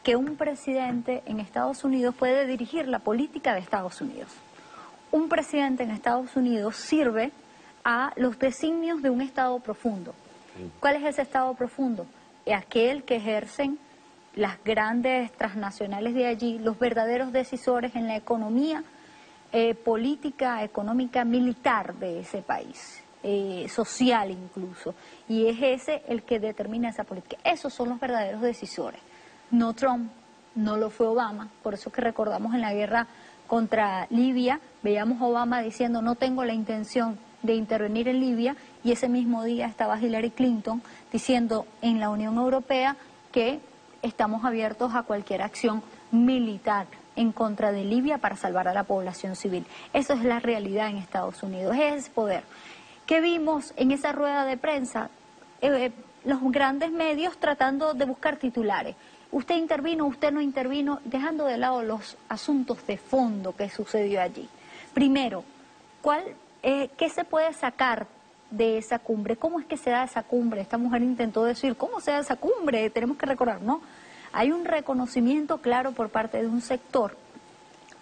que un presidente en Estados Unidos puede dirigir la política de Estados Unidos. Un presidente en Estados Unidos sirve a los designios de un Estado profundo. ¿Cuál es ese Estado profundo? Aquel que ejercen las grandes transnacionales de allí, los verdaderos decisores en la economía, política, económica, militar de ese país, social incluso. Y es ese el que determina esa política. Esos son los verdaderos decisores. No Trump, no lo fue Obama. Por eso que recordamos en la guerra contra Libia, veíamos a Obama diciendo no tengo la intención de intervenir en Libia, y ese mismo día estaba Hillary Clinton diciendo en la Unión Europea que estamos abiertos a cualquier acción militar en contra de Libia para salvar a la población civil. Eso es la realidad en Estados Unidos, es ese poder. ¿Qué vimos en esa rueda de prensa? Los grandes medios tratando de buscar titulares. Usted intervino, usted no intervino, dejando de lado los asuntos de fondo que sucedió allí. Primero, ¿qué se puede sacar de esa cumbre? ¿Cómo es que se da esa cumbre? Esta mujer intentó decir, ¿cómo se da esa cumbre? Tenemos que recordar, ¿no? Hay un reconocimiento claro por parte de un sector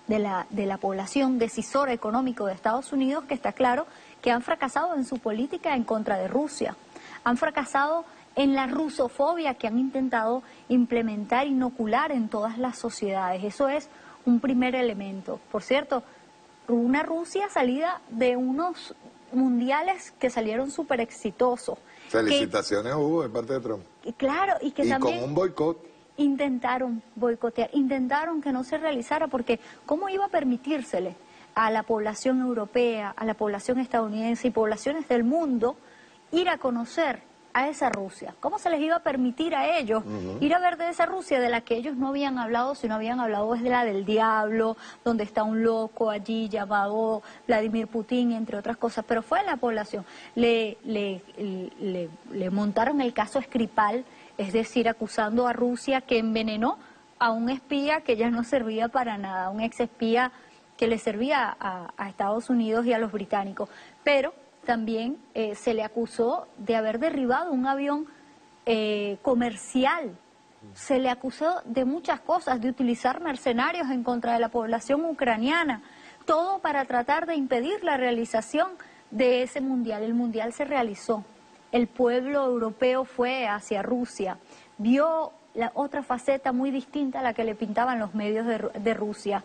de la población decisora económico de Estados Unidos que está claro que han fracasado en su política en contra de Rusia. Han fracasado en la rusofobia que han intentado implementar, inocular en todas las sociedades. Eso es un primer elemento. Por cierto, una Rusia salida de unos mundiales que salieron súper exitosos. Felicitaciones hubo de parte de Trump. Claro, y que también con un boicot. Intentaron boicotear, intentaron que no se realizara, porque ¿cómo iba a permitírsele a la población europea, a la población estadounidense y poblaciones del mundo ir a conocer a esa Rusia? ¿Cómo se les iba a permitir a ellos ir a ver de esa Rusia de la que ellos no habían hablado, sino habían hablado es de la del diablo, donde está un loco allí llamado Vladimir Putin, entre otras cosas? Pero fue la población. Le montaron el caso Skripal, es decir, acusando a Rusia que envenenó a un espía que ya no servía para nada, un ex espía que le servía a Estados Unidos y a los británicos. Pero también se le acusó de haber derribado un avión comercial. Se le acusó de muchas cosas, de utilizar mercenarios en contra de la población ucraniana. Todo para tratar de impedir la realización de ese mundial. El mundial se realizó. El pueblo europeo fue hacia Rusia. Vio la otra faceta muy distinta a la que le pintaban los medios de Rusia.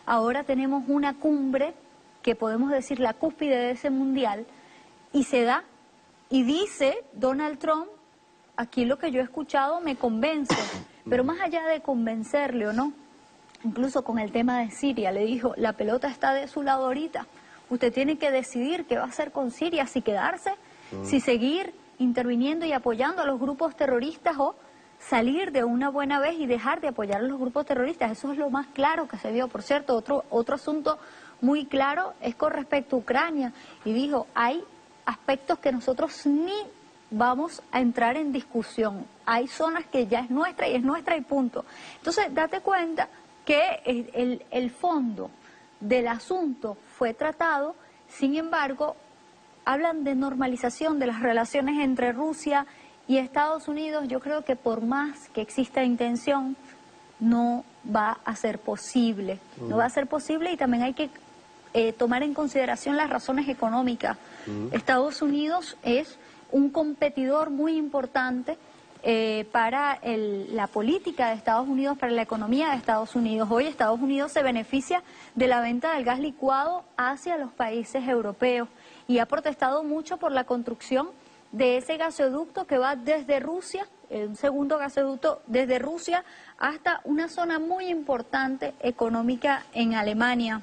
Ahora tenemos una cumbre que podemos decir la cúspide de ese mundial, y se da, y dice Donald Trump, aquí lo que yo he escuchado me convence, pero más allá de convencerle o no, incluso con el tema de Siria, le dijo, la pelota está de su lado ahorita, usted tiene que decidir qué va a hacer con Siria, si quedarse, si seguir interviniendo y apoyando a los grupos terroristas o salir de una buena vez y dejar de apoyar a los grupos terroristas. Eso es lo más claro que se vio. Por cierto, otro asunto muy claro es con respecto a Ucrania, y dijo, hay aspectos que nosotros ni vamos a entrar en discusión. Hay zonas que ya es nuestra y punto. Entonces, date cuenta que el fondo del asunto fue tratado, sin embargo, hablan de normalización de las relaciones entre Rusia y Estados Unidos. Yo creo que por más que exista intención, no va a ser posible. No va a ser posible, y también hay que tomar en consideración las razones económicas. Estados Unidos es un competidor muy importante para la política de Estados Unidos, para la economía de Estados Unidos. Hoy Estados Unidos se beneficia de la venta del gas licuado hacia los países europeos y ha protestado mucho por la construcción de ese gasoducto que va desde Rusia, un segundo gasoducto desde Rusia hasta una zona muy importante económica en Alemania.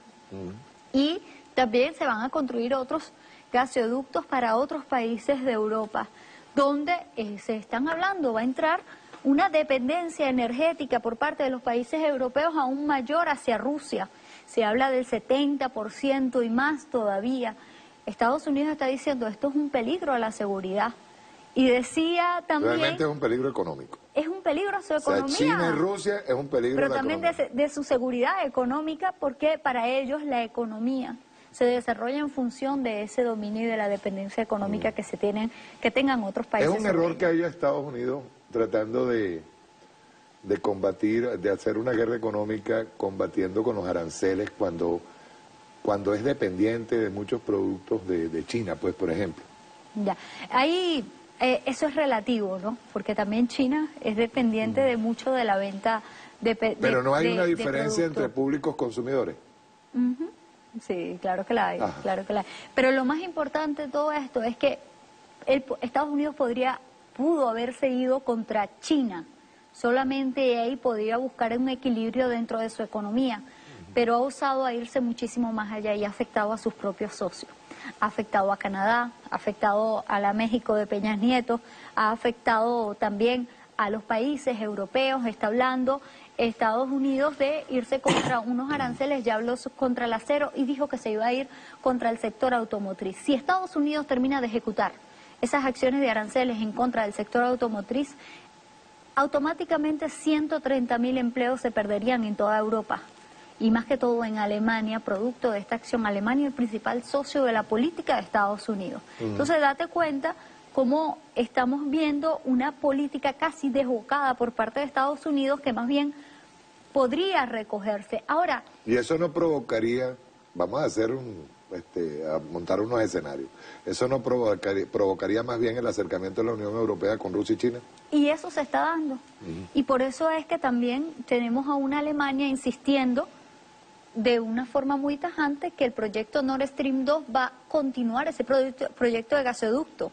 Y también se van a construir otros gasoductos para otros países de Europa, donde se están hablando, va a entrar una dependencia energética por parte de los países europeos aún mayor hacia Rusia. Se habla del 70% y más todavía. Estados Unidos está diciendo, esto es un peligro a la seguridad. Y decía también... Realmente es un peligro económico. Es un peligro a su economía. O sea, China y Rusia es un peligro pero a la también economía. de su seguridad económica, porque para ellos la economía se desarrolla en función de ese dominio y de la dependencia económica que tengan otros países. Es un error que haya Estados Unidos tratando de combatir, de hacer una guerra económica combatiendo con los aranceles, cuando cuando es dependiente de muchos productos de China, pues, por ejemplo? Ya, ahí eso es relativo, ¿no? Porque también China es dependiente de mucho de la venta Pero no hay una diferencia entre públicos consumidores. Sí, claro que la hay, claro que la hay. Pero lo más importante de todo esto es que Estados Unidos pudo haberse ido contra China. Solamente ahí podía buscar un equilibrio dentro de su economía, pero ha osado a irse muchísimo más allá y ha afectado a sus propios socios. Ha afectado a Canadá, ha afectado a la México de Peña Nieto, ha afectado también a los países europeos. Está hablando Estados Unidos de irse contra unos aranceles, ya habló contra el acero y dijo que se iba a ir contra el sector automotriz. Si Estados Unidos termina de ejecutar esas acciones de aranceles en contra del sector automotriz, automáticamente 130.000 empleos se perderían en toda Europa. Y más que todo en Alemania, producto de esta acción. Alemania es el principal socio de la política de Estados Unidos. Entonces, date cuenta cómo estamos viendo una política casi desbocada por parte de Estados Unidos que más bien podría recogerse. Ahora... Y eso no provocaría, vamos a hacer a montar unos escenarios, ¿eso no provocaría más bien el acercamiento de la Unión Europea con Rusia y China? Y eso se está dando. Y por eso es que también tenemos a una Alemania insistiendo de una forma muy tajante que el proyecto Nord Stream 2 va a continuar, ese proyecto de gasoducto,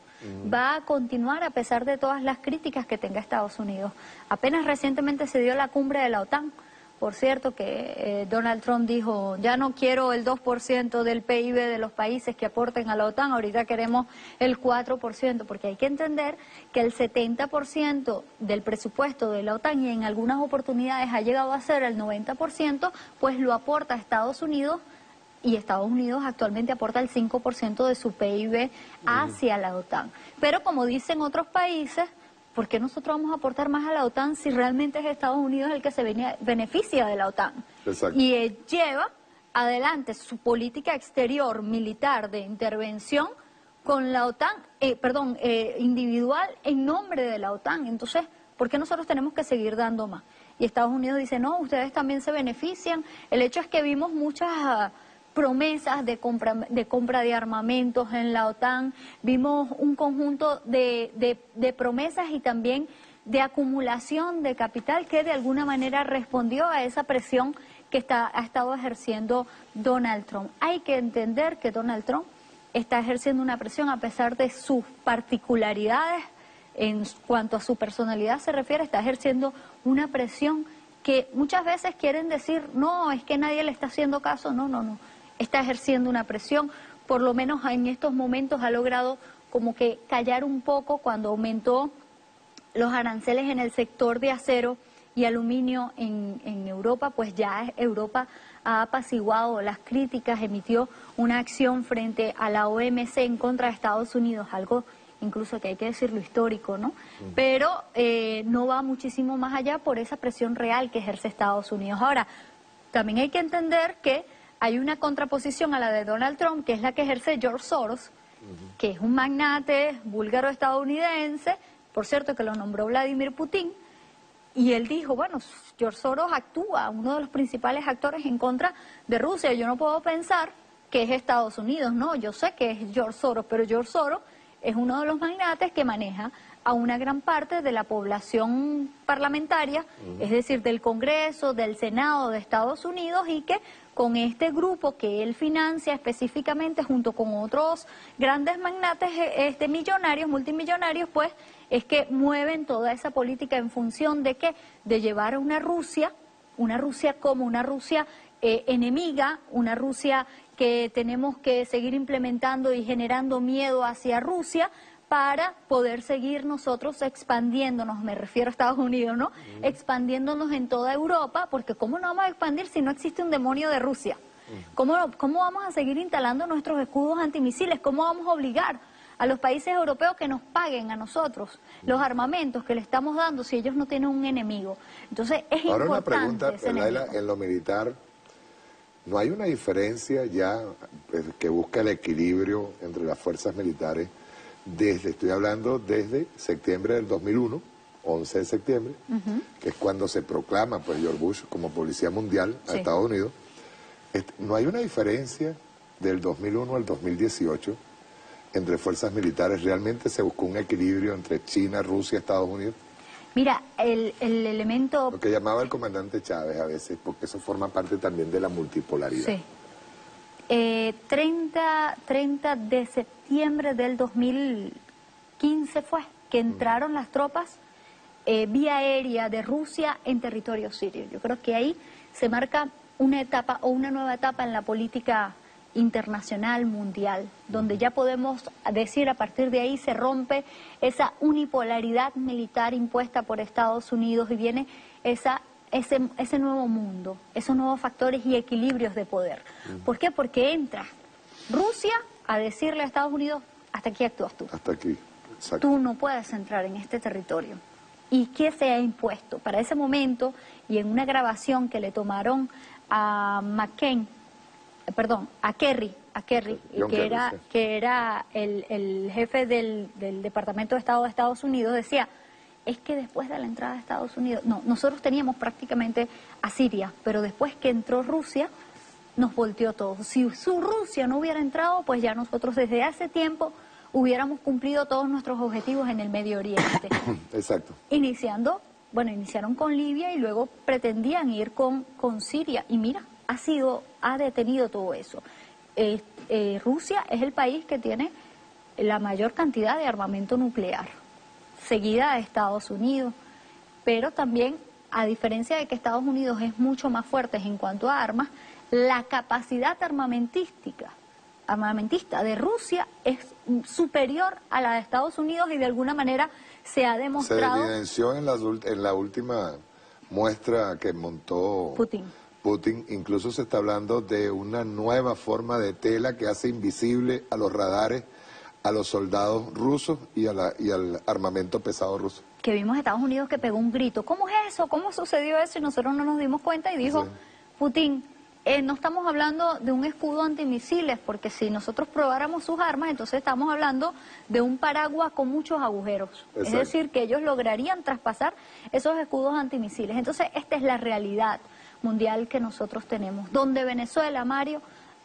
va a continuar a pesar de todas las críticas que tenga Estados Unidos. Apenas recientemente se dio la cumbre de la OTAN, por cierto que Donald Trump dijo, ya no quiero el 2% del PIB de los países que aporten a la OTAN, ahorita queremos el 4%, porque hay que entender que el 70% del presupuesto de la OTAN, y en algunas oportunidades ha llegado a ser el 90%, pues lo aporta Estados Unidos, y Estados Unidos actualmente aporta el 5% de su PIB hacia la OTAN. Pero como dicen otros países, ¿por qué nosotros vamos a aportar más a la OTAN si realmente es Estados Unidos el que se beneficia de la OTAN? Exacto. Y él lleva adelante su política exterior militar de intervención con la OTAN, individual en nombre de la OTAN. Entonces, ¿por qué nosotros tenemos que seguir dando más? Y Estados Unidos dice, no, ustedes también se benefician. El hecho es que vimos muchas promesas de compra de armamentos en la OTAN, vimos un conjunto de promesas y también de acumulación de capital que de alguna manera respondió a esa presión que ha estado ejerciendo Donald Trump. Hay que entender que Donald Trump está ejerciendo una presión a pesar de sus particularidades, en cuanto a su personalidad se refiere, está ejerciendo una presión que muchas veces quieren decir, no, es que nadie le está haciendo caso, no. Está ejerciendo una presión, por lo menos en estos momentos ha logrado como que callar un poco cuando aumentó los aranceles en el sector de acero y aluminio en Europa, pues ya Europa ha apaciguado las críticas, emitió una acción frente a la OMC en contra de Estados Unidos, algo incluso que hay que decirlo histórico, ¿no? Pero no va muchísimo más allá por esa presión real que ejerce Estados Unidos. Ahora, también hay que entender que hay una contraposición a la de Donald Trump, que es la que ejerce George Soros, que es un magnate búlgaro-estadounidense, por cierto que lo nombró Vladimir Putin, y él dijo, bueno, George Soros actúa, uno de los principales actores en contra de Rusia. Yo no puedo pensar que es Estados Unidos, no, yo sé que es George Soros, pero George Soros es uno de los magnates que maneja a una gran parte de la población parlamentaria, es decir, del Congreso, del Senado de Estados Unidos, y que con este grupo que él financia específicamente junto con otros grandes magnates millonarios, multimillonarios, pues es que mueven toda esa política en función de que de llevar a una Rusia como una Rusia enemiga, una Rusia que tenemos que seguir implementando y generando miedo hacia Rusia para poder seguir nosotros expandiéndonos, me refiero a Estados Unidos, ¿no? Expandiéndonos en toda Europa, porque ¿cómo no vamos a expandir si no existe un demonio de Rusia? ¿Cómo vamos a seguir instalando nuestros escudos antimisiles? ¿Cómo vamos a obligar a los países europeos que nos paguen a nosotros los armamentos que le estamos dando si ellos no tienen un enemigo? Entonces es ahora importante. Una pregunta, en lo militar, ¿no hay una diferencia ya que busca el equilibrio entre las fuerzas militares estoy hablando desde septiembre del 2001, 11 de septiembre, que es cuando se proclama pues George Bush como policía mundial a Estados Unidos, No hay una diferencia del 2001 al 2018 entre fuerzas militares. ¿Realmente se buscó un equilibrio entre China, Rusia, Estados Unidos? Mira, el elemento... Lo que llamaba el comandante Chávez a veces, porque eso forma parte también de la multipolaridad. Sí. 30 de septiembre del 2015 fue que entraron las tropas vía aérea de Rusia en territorio sirio. Yo creo que ahí se marca una etapa o una nueva etapa en la política internacional, mundial, donde ya podemos decir a partir de ahí se rompe esa unipolaridad militar impuesta por Estados Unidos y viene ese nuevo mundo, esos nuevos factores y equilibrios de poder. ¿Por qué? Porque entra Rusia a decirle a Estados Unidos, hasta aquí actúas tú. Hasta aquí, exacto. Tú no puedes entrar en este territorio. ¿Y qué se ha impuesto? Para ese momento, y en una grabación que le tomaron a Kerry, que era el jefe del Departamento de Estado de Estados Unidos, decía, es que después de la entrada de Estados Unidos, nosotros teníamos prácticamente a Siria, pero después que entró Rusia, nos volteó todo. Si Rusia no hubiera entrado, pues ya nosotros desde hace tiempo hubiéramos cumplido todos nuestros objetivos en el Medio Oriente. Exacto. Iniciaron con Libia y luego pretendían ir con Siria. Y mira, ha detenido todo eso. Rusia es el país que tiene la mayor cantidad de armamento nuclear, seguida de Estados Unidos, pero también, a diferencia de que Estados Unidos es mucho más fuerte en cuanto a armas, la capacidad armamentista de Rusia es superior a la de Estados Unidos y de alguna manera se ha demostrado... Se evidenció en la última muestra que montó Putin, incluso se está hablando de una nueva forma de tela que hace invisible a los radares, a los soldados rusos y al armamento pesado ruso. Que vimos a Estados Unidos que pegó un grito, ¿cómo es eso? ¿Cómo sucedió eso? Y nosotros no nos dimos cuenta y dijo, sí. Putin, no estamos hablando de un escudo antimisiles, porque si nosotros probáramos sus armas, entonces estamos hablando de un paraguas con muchos agujeros. Exacto. Es decir, que ellos lograrían traspasar esos escudos antimisiles. Entonces, esta es la realidad mundial que nosotros tenemos, donde Venezuela, Mario,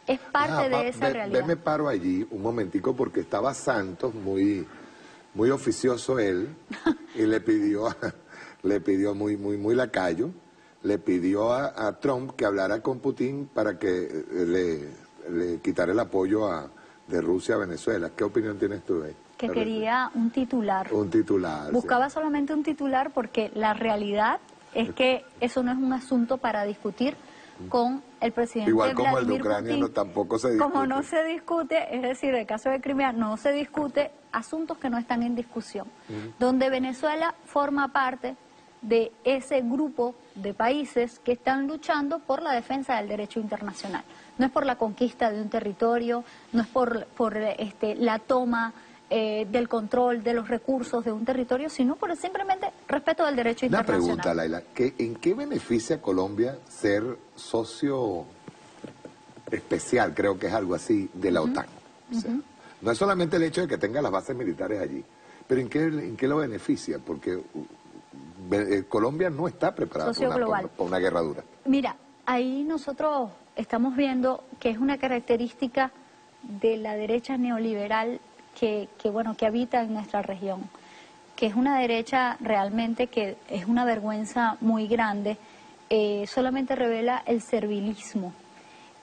es parte de esa realidad. Me paro allí un momentico porque estaba Santos, muy oficioso él, y le pidió muy lacayo, le pidió a Trump que hablara con Putin para que le quitara el apoyo de Rusia a Venezuela. ¿Qué opinión tienes tú de ahí? Que quería un titular. Un titular. Buscaba solamente un titular porque la realidad es que eso no es un asunto para discutir con el presidente Igual como Vladimir el de Ucrania Putin. Tampoco se discute. Como no se discute, es decir, el caso de Crimea, no se discute asuntos que no están en discusión. Donde Venezuela forma parte de ese grupo de países que están luchando por la defensa del derecho internacional. No es por la conquista de un territorio, no es por la toma del control de los recursos de un territorio, sino por el simplemente respeto del derecho internacional. Una pregunta, Laila, ¿en qué beneficia a Colombia ser socio especial, creo que es algo así, de la OTAN? O sea, no es solamente el hecho de que tenga las bases militares allí, pero ¿en qué lo beneficia? Porque Colombia no está preparada para una guerra dura. Mira, ahí nosotros estamos viendo que es una característica de la derecha neoliberal que habita en nuestra región, que es una derecha realmente que es una vergüenza muy grande, solamente revela el servilismo,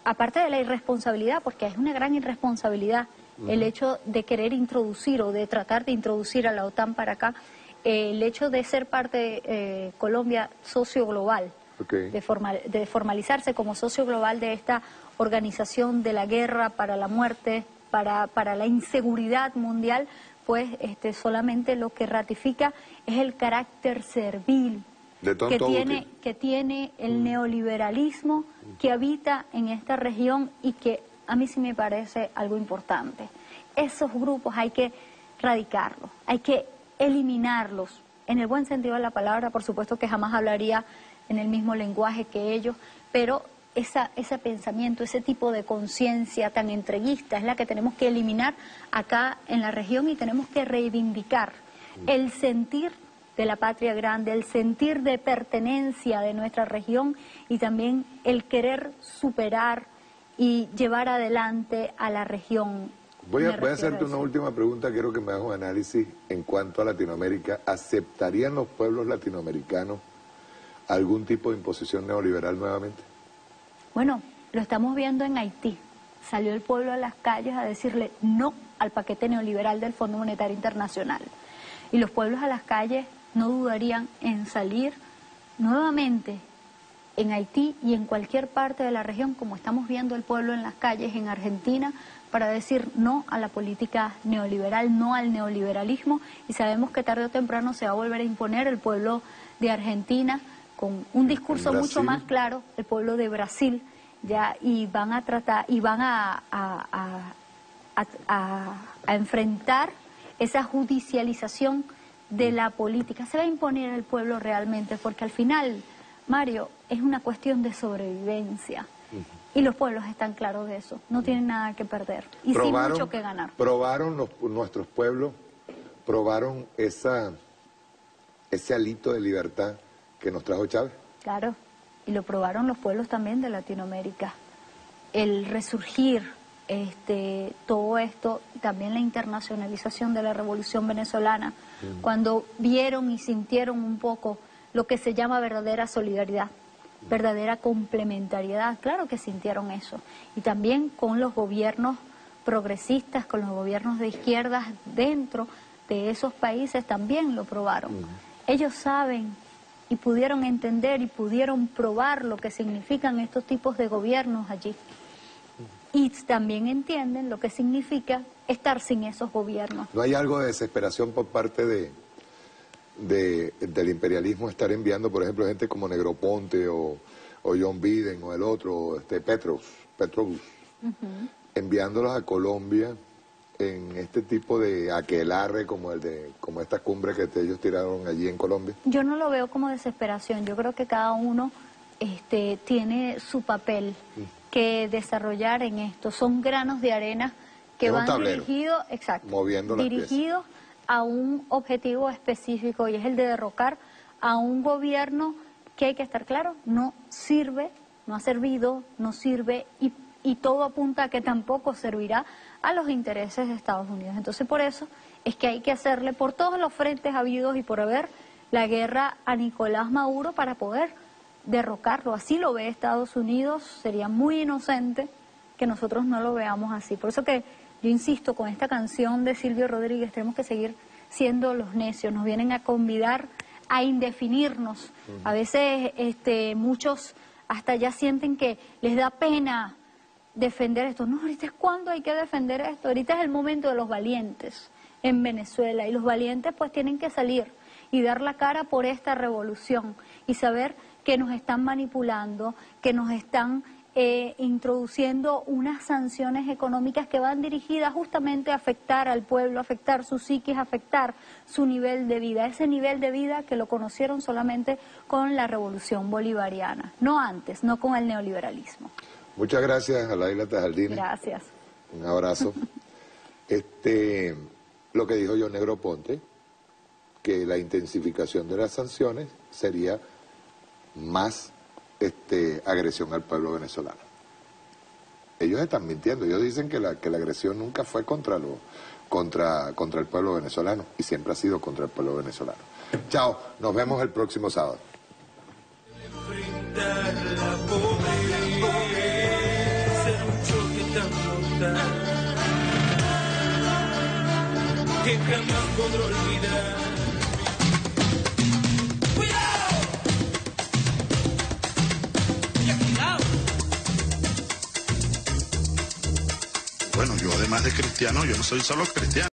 aparte de la irresponsabilidad, porque es una gran irresponsabilidad el hecho de querer introducir o de tratar de introducir a la OTAN para acá, el hecho de ser parte Colombia socio global, de formalizarse como socio global de esta organización de la guerra para la muerte, para la inseguridad mundial, pues solamente lo que ratifica es el carácter servil que tiene el neoliberalismo que habita en esta región y que a mí sí me parece algo importante. Esos grupos hay que radicarlos, hay que eliminarlos, en el buen sentido de la palabra. Por supuesto que jamás hablaría en el mismo lenguaje que ellos, pero ese pensamiento, ese tipo de conciencia tan entreguista es la que tenemos que eliminar acá en la región y tenemos que reivindicar el sentir de la patria grande, el sentir de pertenencia de nuestra región y también el querer superar y llevar adelante a la región. Voy a hacerte una última pregunta, quiero que me hagas un análisis en cuanto a Latinoamérica. ¿Aceptarían los pueblos latinoamericanos algún tipo de imposición neoliberal nuevamente? Bueno, lo estamos viendo en Haití. Salió el pueblo a las calles a decirle no al paquete neoliberal del Fondo Monetario Internacional. Y los pueblos a las calles no dudarían en salir nuevamente en Haití y en cualquier parte de la región, como estamos viendo el pueblo en las calles en Argentina, para decir no a la política neoliberal, no al neoliberalismo, y sabemos que tarde o temprano se va a volver a imponer el pueblo de Argentina con un discurso mucho más claro, el pueblo de Brasil, ya, y van a tratar, y van a enfrentar esa judicialización de la política. Se va a imponer el pueblo realmente, porque al final, Mario, es una cuestión de sobrevivencia. Y los pueblos están claros de eso, no tienen nada que perder y sí mucho que ganar. Nuestros pueblos probaron ese alito de libertad que nos trajo Chávez. Claro, y lo probaron los pueblos también de Latinoamérica. El resurgir, todo esto, también la internacionalización de la revolución venezolana, cuando vieron y sintieron un poco lo que se llama verdadera solidaridad, verdadera complementariedad, claro que sintieron eso. Y también con los gobiernos progresistas, con los gobiernos de izquierdas dentro de esos países también lo probaron. Ellos saben y pudieron entender y pudieron probar lo que significan estos tipos de gobiernos allí. Y también entienden lo que significa estar sin esos gobiernos. ¿No hay algo de desesperación por parte del imperialismo estar enviando, por ejemplo, gente como Negroponte o John Biden o el otro, Petrobras, enviándolos a Colombia en este tipo de aquelarre como esta cumbre que ellos tiraron allí en Colombia? Yo no lo veo como desesperación, yo creo que cada uno tiene su papel que desarrollar en esto. Son granos de arena que van dirigidos, moviendo las dirigidos a un objetivo específico, y es el de derrocar a un gobierno que, hay que estar claro, no sirve, no ha servido, no sirve, y todo apunta a que tampoco servirá a los intereses de Estados Unidos. Entonces, por eso es que hay que hacerle por todos los frentes habidos y por haber la guerra a Nicolás Maduro para poder derrocarlo. Así lo ve Estados Unidos, sería muy inocente que nosotros no lo veamos así. Por eso que yo insisto, con esta canción de Silvio Rodríguez tenemos que seguir siendo los necios. Nos vienen a convidar a indefinirnos. A veces muchos hasta ya sienten que les da pena defender esto. No, ahorita es cuando hay que defender esto. Ahorita es el momento de los valientes en Venezuela. Y los valientes pues tienen que salir y dar la cara por esta revolución y saber que nos están manipulando, que nos están introduciendo unas sanciones económicas que van dirigidas justamente a afectar al pueblo, a afectar su psiquis, a afectar su nivel de vida, ese nivel de vida que lo conocieron solamente con la revolución bolivariana, no antes, no con el neoliberalismo. Muchas gracias a Laila Tajaldini. Gracias. Un abrazo. Lo que dijo John Negroponte, que la intensificación de las sanciones sería más agresión al pueblo venezolano. Ellos están mintiendo, ellos dicen que la agresión nunca fue contra el pueblo venezolano, y siempre ha sido contra el pueblo venezolano. Chao, nos vemos el próximo sábado. Que jamás podré olvidar. Bueno, yo además de cristiano, yo no soy solo cristiano.